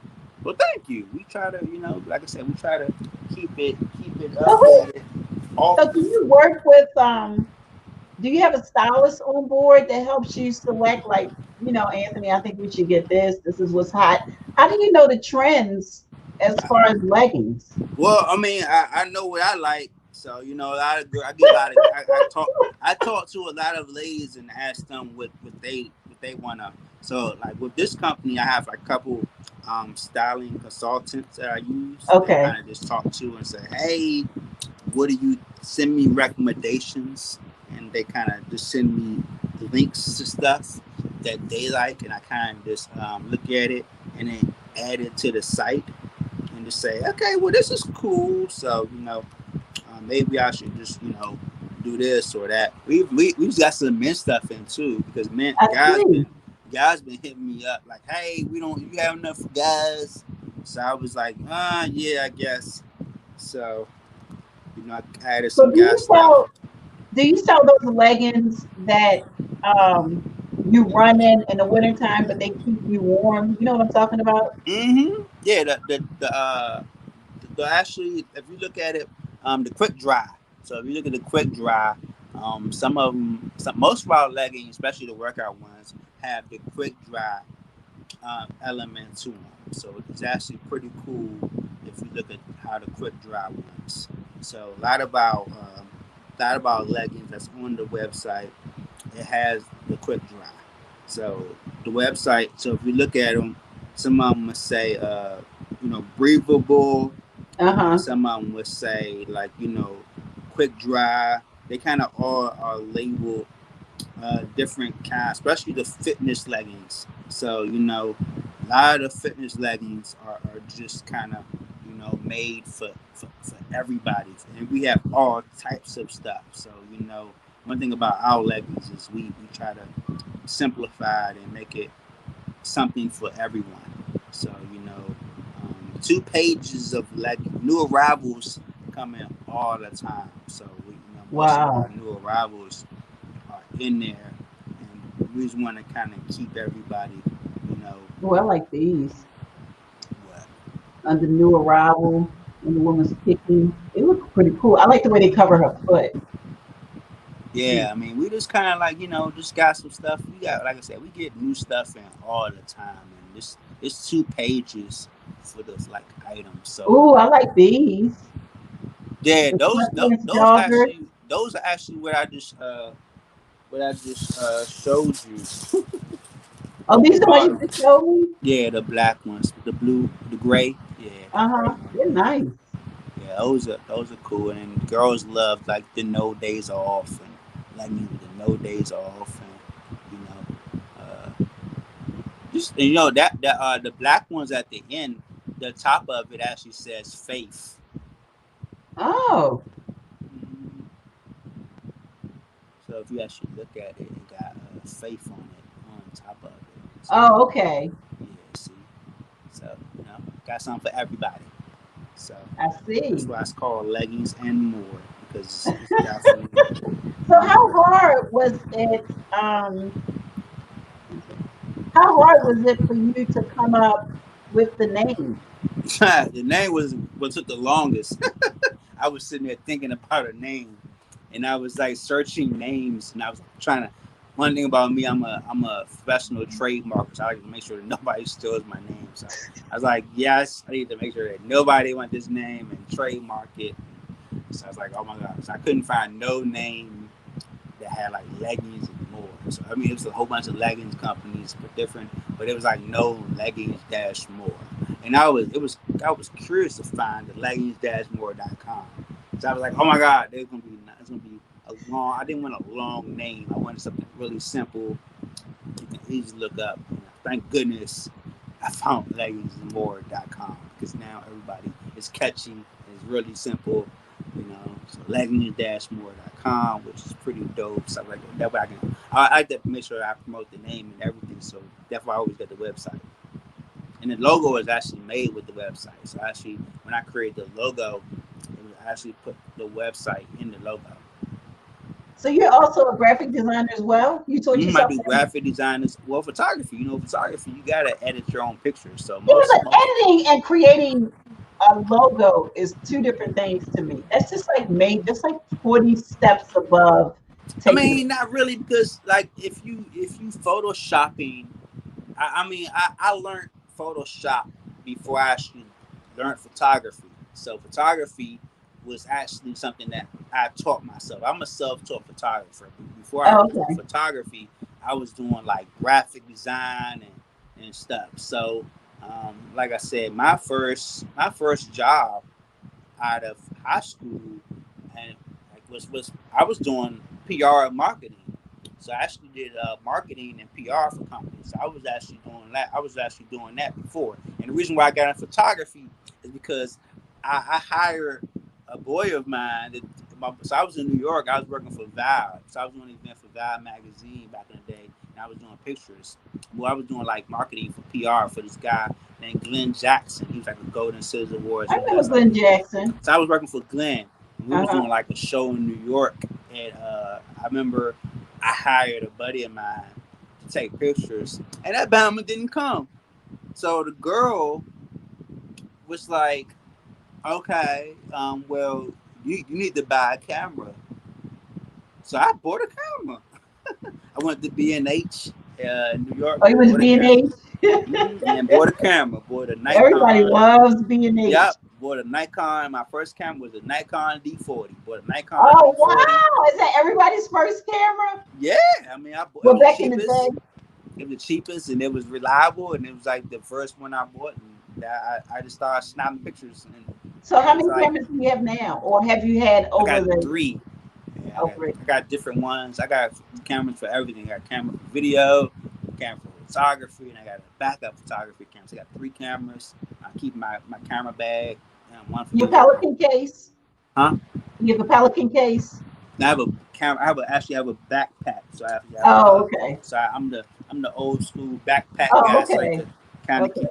Well, thank you. We try to, like I said, we try to keep it So who, updated so do often. you work with do you have a stylist on board that helps you select, like, Anthony, I think we should get this. This is what's hot. How do you know the trends as far as leggings? Well, I mean, I know what I like, so I get a lot of I talk to a lot of ladies and ask them what they wanna. So like with this company, I have like a couple styling consultants that I use. They Okay. kind of just talk to and say, hey, what do you send me recommendations, and they kind of just send me links to stuff that they like, and I kind of just look at it and then add it to the site and just say, okay, well, this is cool. So, maybe I should just, do this or that. We just got some men stuff in too, because men I see. guys been hitting me up like, hey, you have enough for guys. So I was like, yeah, I guess. So, I added So some guy stuff. do you sell those leggings that you run in the wintertime, but they keep you warm? You know what I'm talking about? Yeah, the actually, if you look at it, the quick dry. So if you look at the quick dry, some of them, most of our leggings, especially the workout ones, have the quick dry element to them. So it's actually pretty cool if you look at how the quick dry ones. So a lot about leggings that's on the website, it has the quick dry. So the website. So if you look at them, some of them would say, breathable. Uh-huh. Some of them would say like, quick dry. They kind of all are labeled different kinds, especially the fitness leggings. So a lot of the fitness leggings are just kind of made for everybody, and we have all types of stuff. So one thing about our leggings is we try to simplify it and make it something for everyone. So 2 pages of new arrivals come in all the time. So most of our Wow. new arrivals are in there, and we just want to kind of keep everybody, you know, Oh, I like these. what. Under new arrival, when the woman's picking. They look pretty cool. I like the way they cover her foot. Yeah, I mean, we just kind of like just got some stuff. We got, like I said, we get new stuff in all the time, and this it's 2 pages for the like items. So Oh, I like these. yeah, The those those, sweatpants those joggers. actually those are actually what I just showed you Oh, at the these are the ones you bottom. just showed me? Yeah, the black ones, the blue, the gray. Yeah, the gray Uh-huh. one. They're nice. Yeah, those are cool, and girls love like the no days off and like me with the no days off, and just the black ones at the end, the top of it actually says faith. Oh. Mhm. So if you actually look at it, it got faith on it on top of it. So Oh, okay. yeah, see, so got something for everybody. So I that's see. why it's called leggings and more, because it's definitely So how hard was it, how hard was it for you to come up with the name? the name was what took the longest. I was sitting there thinking about a name, and I was like searching names, and I was trying to. One thing about me, I'm a professional trademarker, so I like to make sure that nobody steals my name. So I was like, yes, I need to make sure that nobody want this name and trademark it. So I was like, oh my god, so I couldn't find no name that had like leggings and more. So I mean, it was a whole bunch of leggings companies, but different. But it was like no leggings dash more. And I was curious to find the leggings-more.com. So I was like, oh my god, it's gonna be a long. I didn't want a long name. I wanted something really simple. You can easily look up. Thank goodness I found leggingsmore.com, because now everybody is catchy. It's really simple. So leggings-more.com, which is pretty dope. Stuff like that. That way I like to make sure I promote the name and everything. So that's why I always got the website. And the logo is actually made with the website. So actually, when I created the logo, it was actually put the website in the logo. So you're also a graphic designer as well? You taught I yourself do that? graphic designers. Well, photography. Photography. You gotta edit your own pictures. So Yeah, most. but editing and creating a logo is two different things to me. That's just like made just like 40 steps above I taking mean, not really, because like if you photoshopping, I learned Photoshop before I actually learned photography. So photography was actually something that I taught myself. I'm a self-taught photographer. Before I oh, was doing okay. photography, I was doing like graphic design and stuff. So, like I said, my first job out of high school and like was I was doing PR and marketing. So I actually did marketing and PR for companies. So I was actually doing that. I was actually doing that before. And the reason why I got into photography is because I hired a boy of mine. So I was in New York. I was working for Vibe. So I was doing an event for Vibe magazine back in the day. And I was doing pictures. Well, I was doing like marketing for PR for this guy named Glenn Jackson. He was like a Golden Scissor Awards. I He know does like. Glenn Jackson. So I was working for Glenn. And we was Uh-huh. doing like a show in New York. And I remember I hired a buddy of mine to take pictures, and that Bama didn't come. So the girl was like, "Okay, well, you need to buy a camera." So I bought a camera. I went to B&H in New York, Oh, he was bought a camera, B&H. and bought a camera. Bought a Everybody Nikon. loves B&H. Yep, bought a Nikon. My first camera was a Nikon D40. Bought a Nikon Oh, D40. wow. Is that everybody's first camera? Yeah, it Well, was the back in the cheapest. day. It was the cheapest, and it was reliable, and it was like the first one I bought, and I just started snapping pictures, So and how it was many like cameras do you have now? Or have you had I over got the three. Yeah, over it? I got different ones. I got cameras for everything. I got camera for video, camera for photography, and I got a backup photography camera. So I got three cameras. I keep my camera bag, and one for Your video. Pelican case? Huh? You have a Pelican case? I have a camera. Actually have a backpack. So I actually have Oh, okay. So I'm the old school backpack Oh, guy. So I okay. could kind of Okay.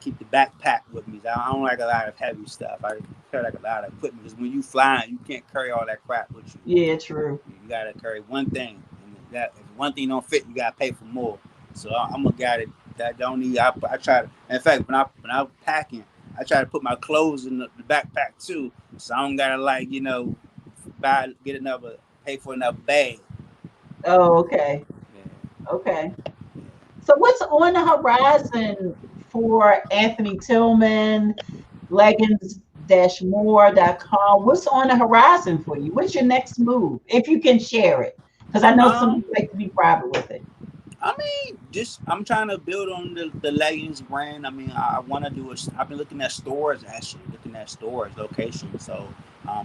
keep the backpack with me. I don't like a lot of heavy stuff. I carry like a lot of equipment because when you flying, you can't carry all that crap with you. Yeah, true. You gotta carry one thing, and if one thing don't fit, you gotta pay for more. So I'm a guy that don't need. I try to. In fact, when I'm packing, I try to put my clothes in the backpack too, so I don't gotta pay for another bag. Oh, okay. Yeah. Okay. So what's on the horizon for Anthony Tillman, Leggings-More.com? What's on the horizon for you? What's your next move? If you can share it. Because I know some Um, people like to be private with it. I mean, just I'm trying to build on the leggings brand. I mean, I want to do it. I've been looking at stores actually, looking at stores, locations. So,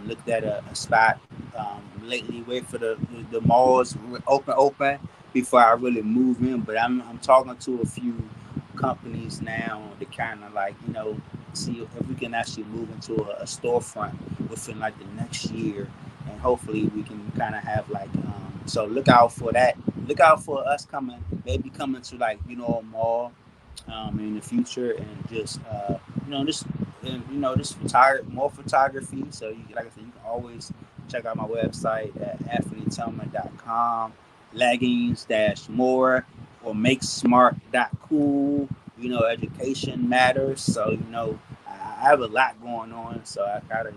looked at a spot lately. Wait for the malls open before I really move in. But I'm talking to a few companies now to kind of like see if we can actually move into a storefront within like the next year, and hopefully we can kind of have like so look out for that. Look out for us maybe coming to like a mall in the future, and just just more photography. So like I said, you can always check out my website at anthonytillman.com, leggings-more, or makesmart.cool. Education matters. So I have a lot going on, so I gotta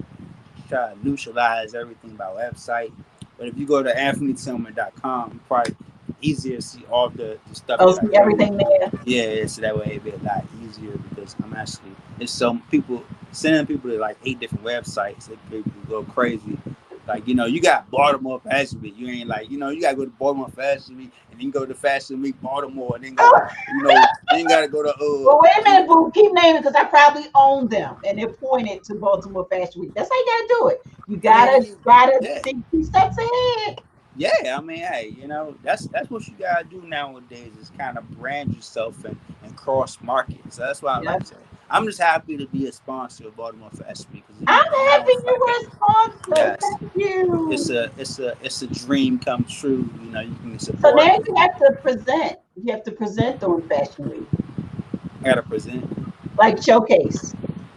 try to neutralize everything by website. But if you go to anthonytillman.com, you probably easier to see all the stuff Oh, that I see do. everything there. Yeah, so that way it'd be a lot easier because I'm actually it's some people sending people to like 8 different websites. It people go crazy. Like you got Baltimore Fashion Week. You ain't like you gotta go to Baltimore Fashion Week and then go to Fashion Week Baltimore and then go Oh, then gotta go to well, wait a minute, boo. Keep naming because I probably own them and they're pointed to Baltimore Fashion Week. That's how you gotta do it. You I gotta mean gotta yeah. think 2 steps ahead. Yeah, I mean, hey, that's what you gotta do nowadays is kind of brand yourself and cross market. So that's why I Yeah. like to say I'm just happy to be a sponsor of Baltimore Fashion Week because I'm as a matter happy of you fact, were sponsored. yes, Thank you. it's a dream come true. You can So support. now you have to present. You have to present on Fashion Week. I gotta present. like showcase.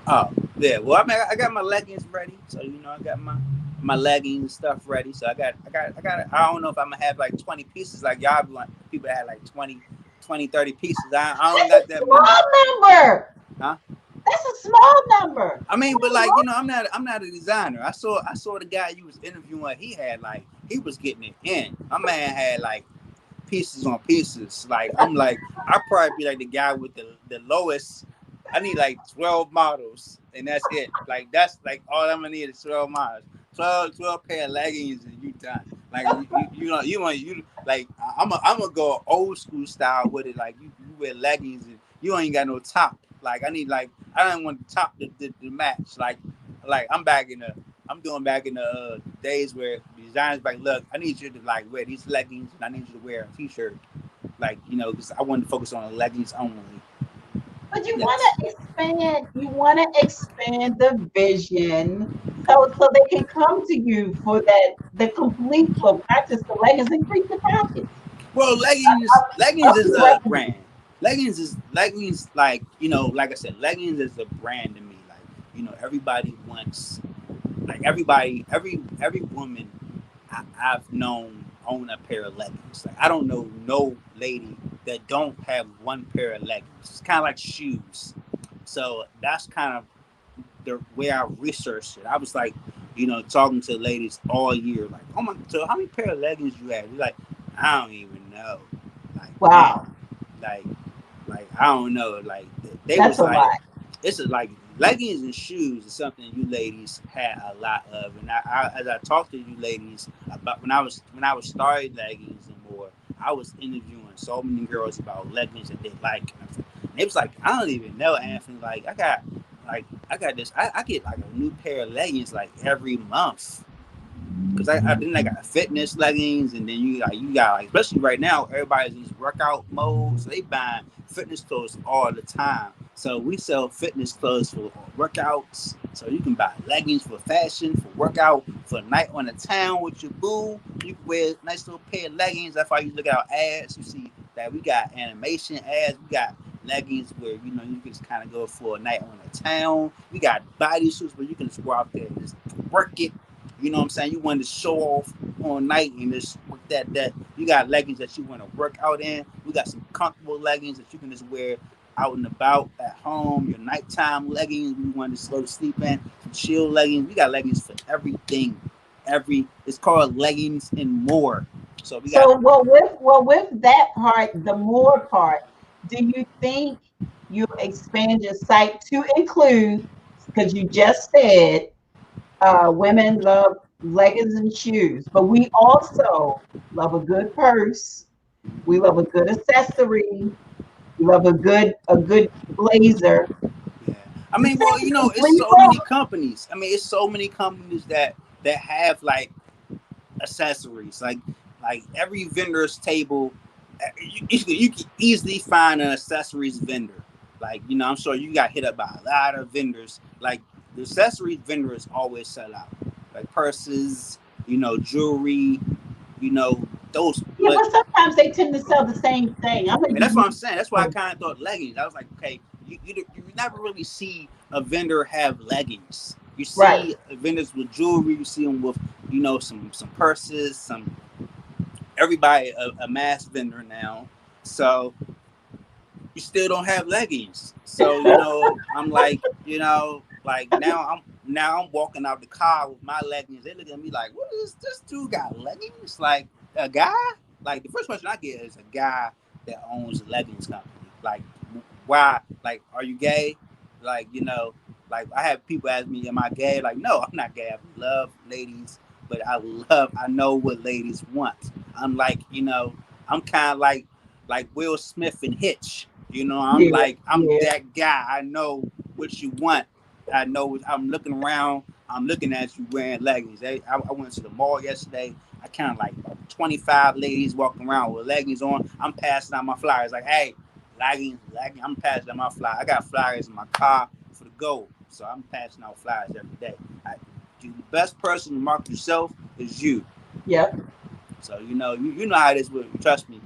Oh, yeah. Well, I mean, I got my leggings ready, so I got my leggings stuff ready. So I got. I don't know if I'm gonna have like 20 pieces like y'all be want people that had like 30 pieces. I don't That's a got that many. small number. Huh? That's a small number. I mean, but What's like wrong? I'm not a designer. I saw the guy you was interviewing. He was getting it in. My man had like pieces on pieces. Like I'm like I probably be like the guy with the lowest. I need like 12 models and that's it. Like that's like all I'm gonna need is 12 models. 12 pair of leggings and you done. Like you like I'm gonna go old school style with it. Like you wear leggings and you ain't got no top. Like I need like I don't want the top to match. Like I'm doing back in the days where designers like, look, I need you to like wear these leggings and I need you to wear a t-shirt. Like, because I wanted to focus on the leggings only. But you want Yes. to expand. You want to expand the vision, so they can come to you for the complete look, not just the leggings. Increase the pockets. Well, leggings Up is your a revenue. brand. Leggings like like I said, leggings is a brand to me. Like everybody wants like every woman I've known own a pair of leggings. Like I don't know no lady that don't have one pair of leggings. It's kind of like shoes. So that's kind of the way I researched it. I was like, talking to ladies all year, like, oh my, so how many pair of leggings you have? You're like, I don't even know. Like, Wow, damn, like, I don't know. Like, they that's was a like, lot. it's like leggings and shoes is something you ladies had a lot of, and as I talked to you ladies about when I was starting leggings and more, I was interviewing so many girls about leggings that they like. And it was like I don't even know, Anthony. I got this. I get like a new pair of leggings like every month. Cause I then I got fitness leggings, and then you got like especially right now everybody's in this workout mode, so they buying fitness clothes all the time. So we sell fitness clothes for workouts. So you can buy leggings for fashion, for workout, for a night on the town with your boo. You can wear a nice little pair of leggings. That's why you look at our ads. You see that we got animation ads. We got leggings where you can just kind of go for a night on the town. We got body suits where you can just go out there and just work it. You know what I'm saying? You want to show off on night and just work that. You got leggings that you want to work out in. We got some comfortable leggings that you can just wear out and about at home. Your nighttime leggings we want to go to sleep in. Some chill leggings. We got leggings for everything. It's called Leggings and More. So we got So, well with that part, the more part, do you think you expand your site to include? Because you just said women love leggings and shoes, but we also love a good purse. We love a good accessory. We love a good blazer. yeah. I You mean, say well, you it's complete so many look. companies. I mean, it's so many companies that have like accessories. Like every vendor's table, you can easily find an accessories vendor. Like I'm sure you got hit up by a lot of vendors. Like the accessories vendors always sell out. Like purses, jewelry, you know those. Yeah, But but sometimes they tend to sell the same thing. I'm gonna and give that's what you I'm saying. That's why I kind of thought leggings. I was like, okay, you never really see a vendor have leggings. You right. see vendors with jewelry. You see them with some purses, some everybody a mass vendor now. So you still don't have leggings. So I'm like, like now I'm walking out the car with my leggings. They look at me like, what is this dude got leggings? Like a guy? Like the first question I get is a guy that owns a leggings company. Like why? Like are you gay? Like like I have people ask me, am I gay? Like no, I'm not gay. I love ladies, but I know what ladies want. I'm like I'm kind of like Will Smith and Hitch. I'm Yeah, like I'm yeah. that guy. I know what you want. I know. I'm looking around. I'm looking at you wearing leggings. I went to the mall yesterday. I counted like 25 ladies walking around with leggings on. I'm passing out my flyers. Like, hey, leggings. I'm passing out my flyers. I got flyers in my car for the go. So I'm passing out flyers every day. The best person to market yourself is you. Yep. So you know how it is. Trust me.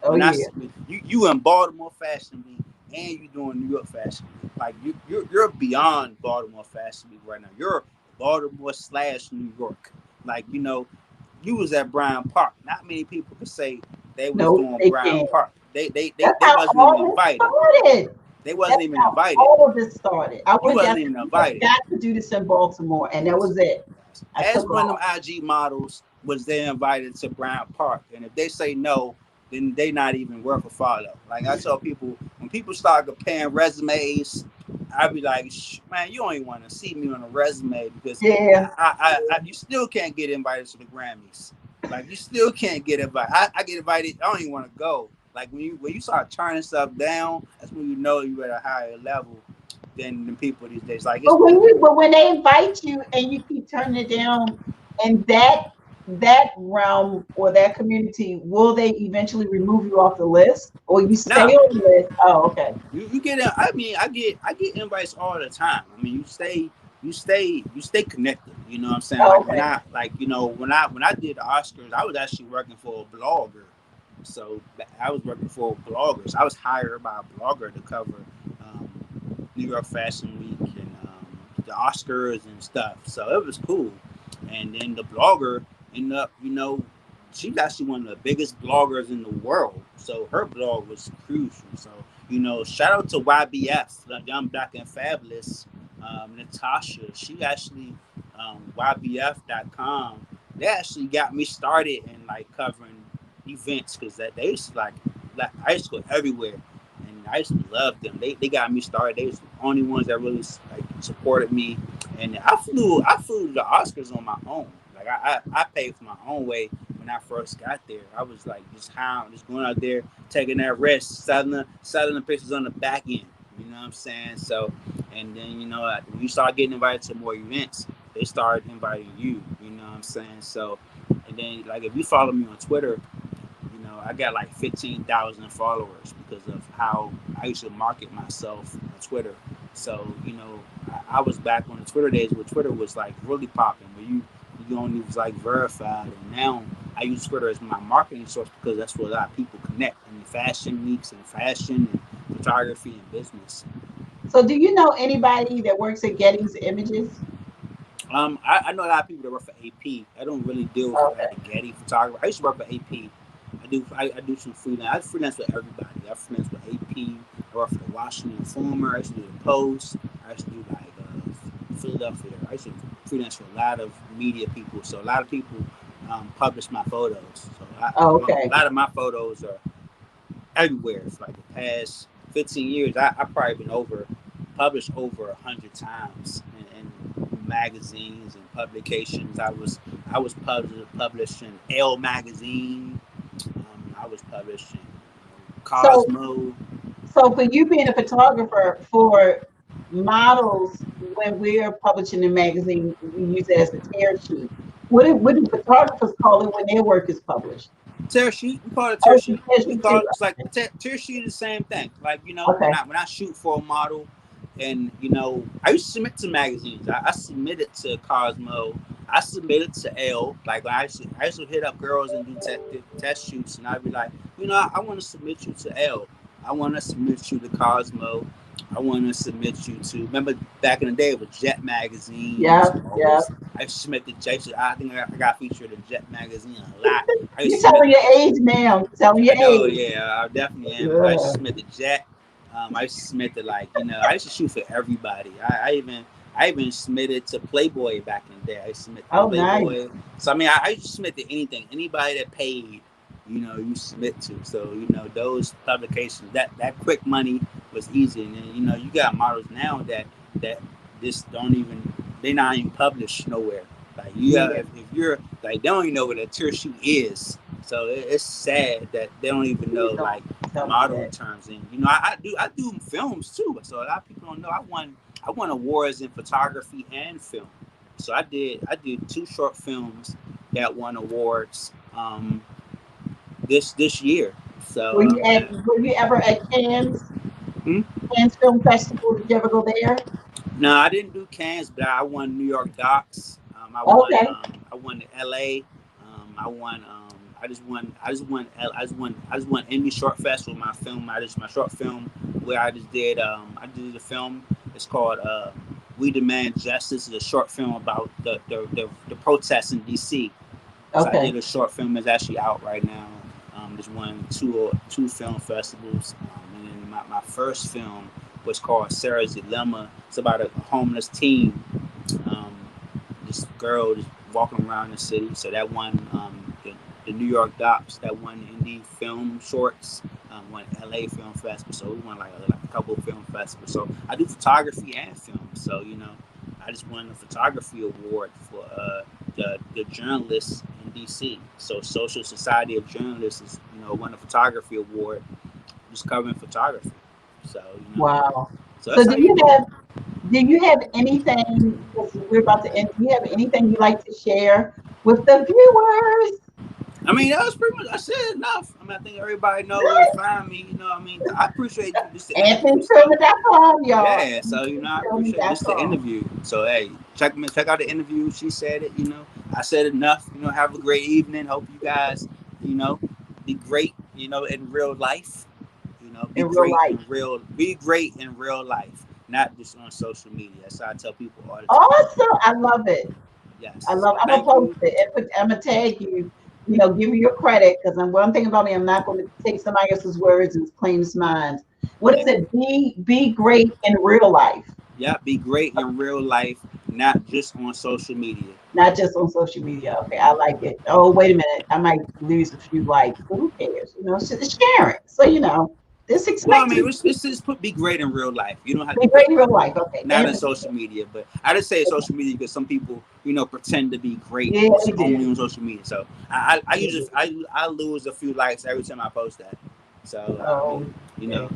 Oh When I yeah. you in Baltimore Fashion Week and you doing New York Fashion Week. like you're beyond Baltimore Fashion Week right now. You're Baltimore / New York. Like, you was at Bryant Park. Not many people could say they was No, doing they Bryant can't. Park. They they they, That's they how wasn't even all this invited. started. They wasn't That's even how invited. all of this started. I You went down wasn't there. even You have invited. got to do this in Baltimore, and that Yes. was it. Yes. I took As one of off. them IG models was they invited to Bryant Park, and if they say no, then they not even worth a follow. Like I tell people, when people start comparing resumes, I be like, man, you don't even want to see me on a resume because Yeah. you still can't get invited to the Grammys. Like you still can't get invited. I get invited. I don't even want to go. Like when you start turning stuff down, that's when you know you're at a higher level than people these days. Like it's But when they invite you and you keep turning it down, and that realm or that community, will they eventually remove you off the list, or you stay nah. on the list? Oh, okay. You get in. I mean, I get invites all the time. I mean, you stay connected. You know what I'm saying? Oh, Like when okay. I did the Oscars, I was actually working for a blogger. So I was working for bloggers. I was hired by a blogger to cover New York Fashion Week and the Oscars and stuff. So it was cool. And then the blogger ended up, she's actually one of the biggest bloggers in the world. So her blog was crucial. So, shout out to YBF, Young Black and Fabulous, Natasha. She actually, YBF.com, they actually got me started in like covering events because that they used to like I used to go everywhere and I used to love them. They got me started. They was the only ones that really like supported me. And I flew to the Oscars on my own. Like I paid for my own way when I first got there. I was like just going out there, taking that risk, selling the pictures on the back end. You know what I'm saying? So, and then when you start getting invited to more events, they start inviting you. You know what I'm saying? So, and then like if you follow me on Twitter, I got like 15,000 followers because of how I used to market myself on Twitter. So, I was back on the Twitter days where Twitter was like really popping, where you only was like verified. And now I use Twitter as my marketing source because that's where a lot of people connect in fashion weeks and fashion and photography and business. So, do you know anybody that works at Gettys Images? I know a lot of people that work for AP. I don't really deal with Okay. like Getty photography. I used to work for AP. I do some freelance. I freelance with everybody. I freelance with AP. I work for the Washington Informer. I used to do the Post. I used to do like Philadelphia. I used to freelance for a lot of media people. So a lot of people publish my photos. So Oh, a okay. lot of my photos are everywhere. For like the past 15 years, I probably been published over 100 times in magazines and publications. I was published in Elle magazine. I was published in So, Cosmo. so for you being a photographer for models, when we're publishing a magazine, we use it as a tear sheet. What do photographers call it when their work is published? Tear sheet. We call it tear Oh, it's sheet. a tear We sheet call too. it it's like tear sheet is the same thing. Like when Okay. I shoot for a model, and I used to submit to magazines. I submitted to Cosmo. I submitted to Elle. Like I used to hit up girls and do test shoots, and I'd be like, I want to submit you to Elle. I want to submit you to Cosmo. I want to submit you to. Remember back in the day, it was Jet magazine. I used Yeah, to yeah. always. I used to submit to Jet. I think I got featured in Jet magazine a lot. I used You're to submit telling your age now. You're telling I your know, age. yeah, I definitely am. I used to Yeah. submit to Jet. I used to submit to I used to shoot for everybody. I even submitted to Playboy back in the day. I used to submit to Oh, nice. Playboy. So I mean, I used to submit to anything, anybody that paid. You submit to. So those publications, that quick money was easy, and then you got models now that just don't even they're not even published nowhere. Like Yeah. if you're like they don't even know what a tear sheet is. So it's sad that they don't even know Please don't like tell me modeling that. terms. And I do films too. So a lot of people don't know I won awards in photography and film. So I did two short films that won awards this year. So Were you ever at Cannes? hmm? Cannes Film Festival? Did you ever go there? No, I didn't do Cannes, but I won New York Docs. Okay. I won LA. I won. I just won. I just won. I just won Indie Short Fest with my film. My short film where I just did I did a film. It's called We Demand Justice. It's a short film about the protests in DC. So I Okay. did a short film that's actually out right now. Just won two film festivals. And then my first film was called Sarah's Dilemma. It's about a homeless teen. Um, this girl just walking around the city. So that won the New York Docs. That won indie film shorts. Won LA Film Festival. So we won like a couple of film festivals. So I do photography and film. So I just won the photography award for the journalists in DC. So Social Society of Journalists is won a photography award just covering photography. So Wow. so So that's how you do it. do you have anything, because we're about to end, do you have anything you'd like to share with the viewers? I mean, that was pretty much. I said enough. I mean, I think everybody know where to find me. I mean, I appreciate this the interview. So AnthonyTillman.com, y'all. yeah, so I appreciate this the AnthonyTillman.com. interview. So hey, check out the interview. She said it. I said enough. Have a great evening. Hope you guys, be great. In real life. Be In real great life. in real. Be great in real life, not just on social media. That's how I tell people all the time. Awesome. I love it. Yes. So I'm gonna thank post you. it and I'm gonna tag you, give you your credit, because one thing about me, I'm not going to take somebody else's words and claim it's mine. What Yeah. is it? Be great in real life, Yeah, be great in real life, not just on social media. not just on social media. Okay, I like it. Oh, wait a minute, I might lose a few likes, but who cares? It's sharing. So this Well, I expected. mean, it's just put be great in real life. You don't have Be to great put in real life. Okay, not in social media, but I just say social media because some people, pretend to be great yeah, on they only do. on social media. So I They usually do. I lose a few likes every time I post that. So I Oh, mean, okay. All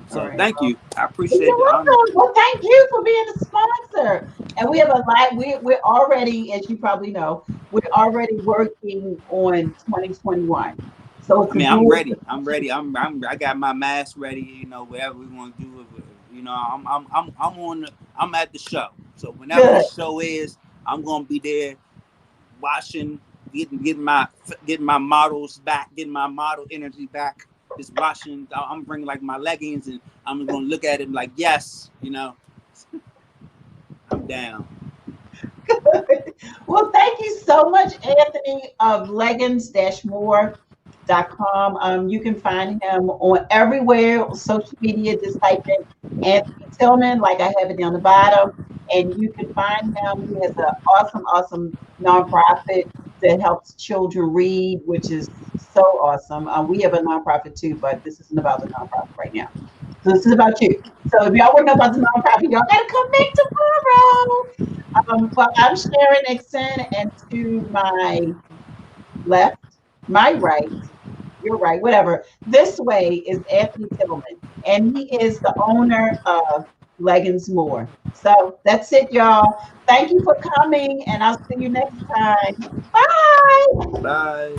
So right. thank Well, you. I appreciate you're the honor. welcome. Well, thank you for being a sponsor. And we have a lot. We're already, as you probably know, we're already working on 2021. So I it's a mean, I'm dual ready. I'm ready. I got my mask ready. Whatever we want to do. I'm on. I'm at the show. So whenever the good. show is, I'm gonna be there watching, getting my models back, getting my model energy back. Just watching. I'm bringing like my leggings, and I'm gonna look at it like, yes, I'm down. Well, thank you so much, Anthony of Leggings-More.com. You can find him on everywhere, social media. Just type in Anthony Tillman, like I have it down the bottom, and you can find him. He has an awesome, awesome nonprofit that helps children read, which is so awesome. We have a nonprofit too, but this isn't about the nonprofit right now. So this is about you. So if y'all want to know about the nonprofit, y'all gotta come back tomorrow. Well, I'm Sharon Nixon, and to my left, my right, your right, whatever. This way is Anthony Tillman, and he is the owner of Leggings More. So that's it, y'all. Thank you for coming, and I'll see you next time. Bye. Bye.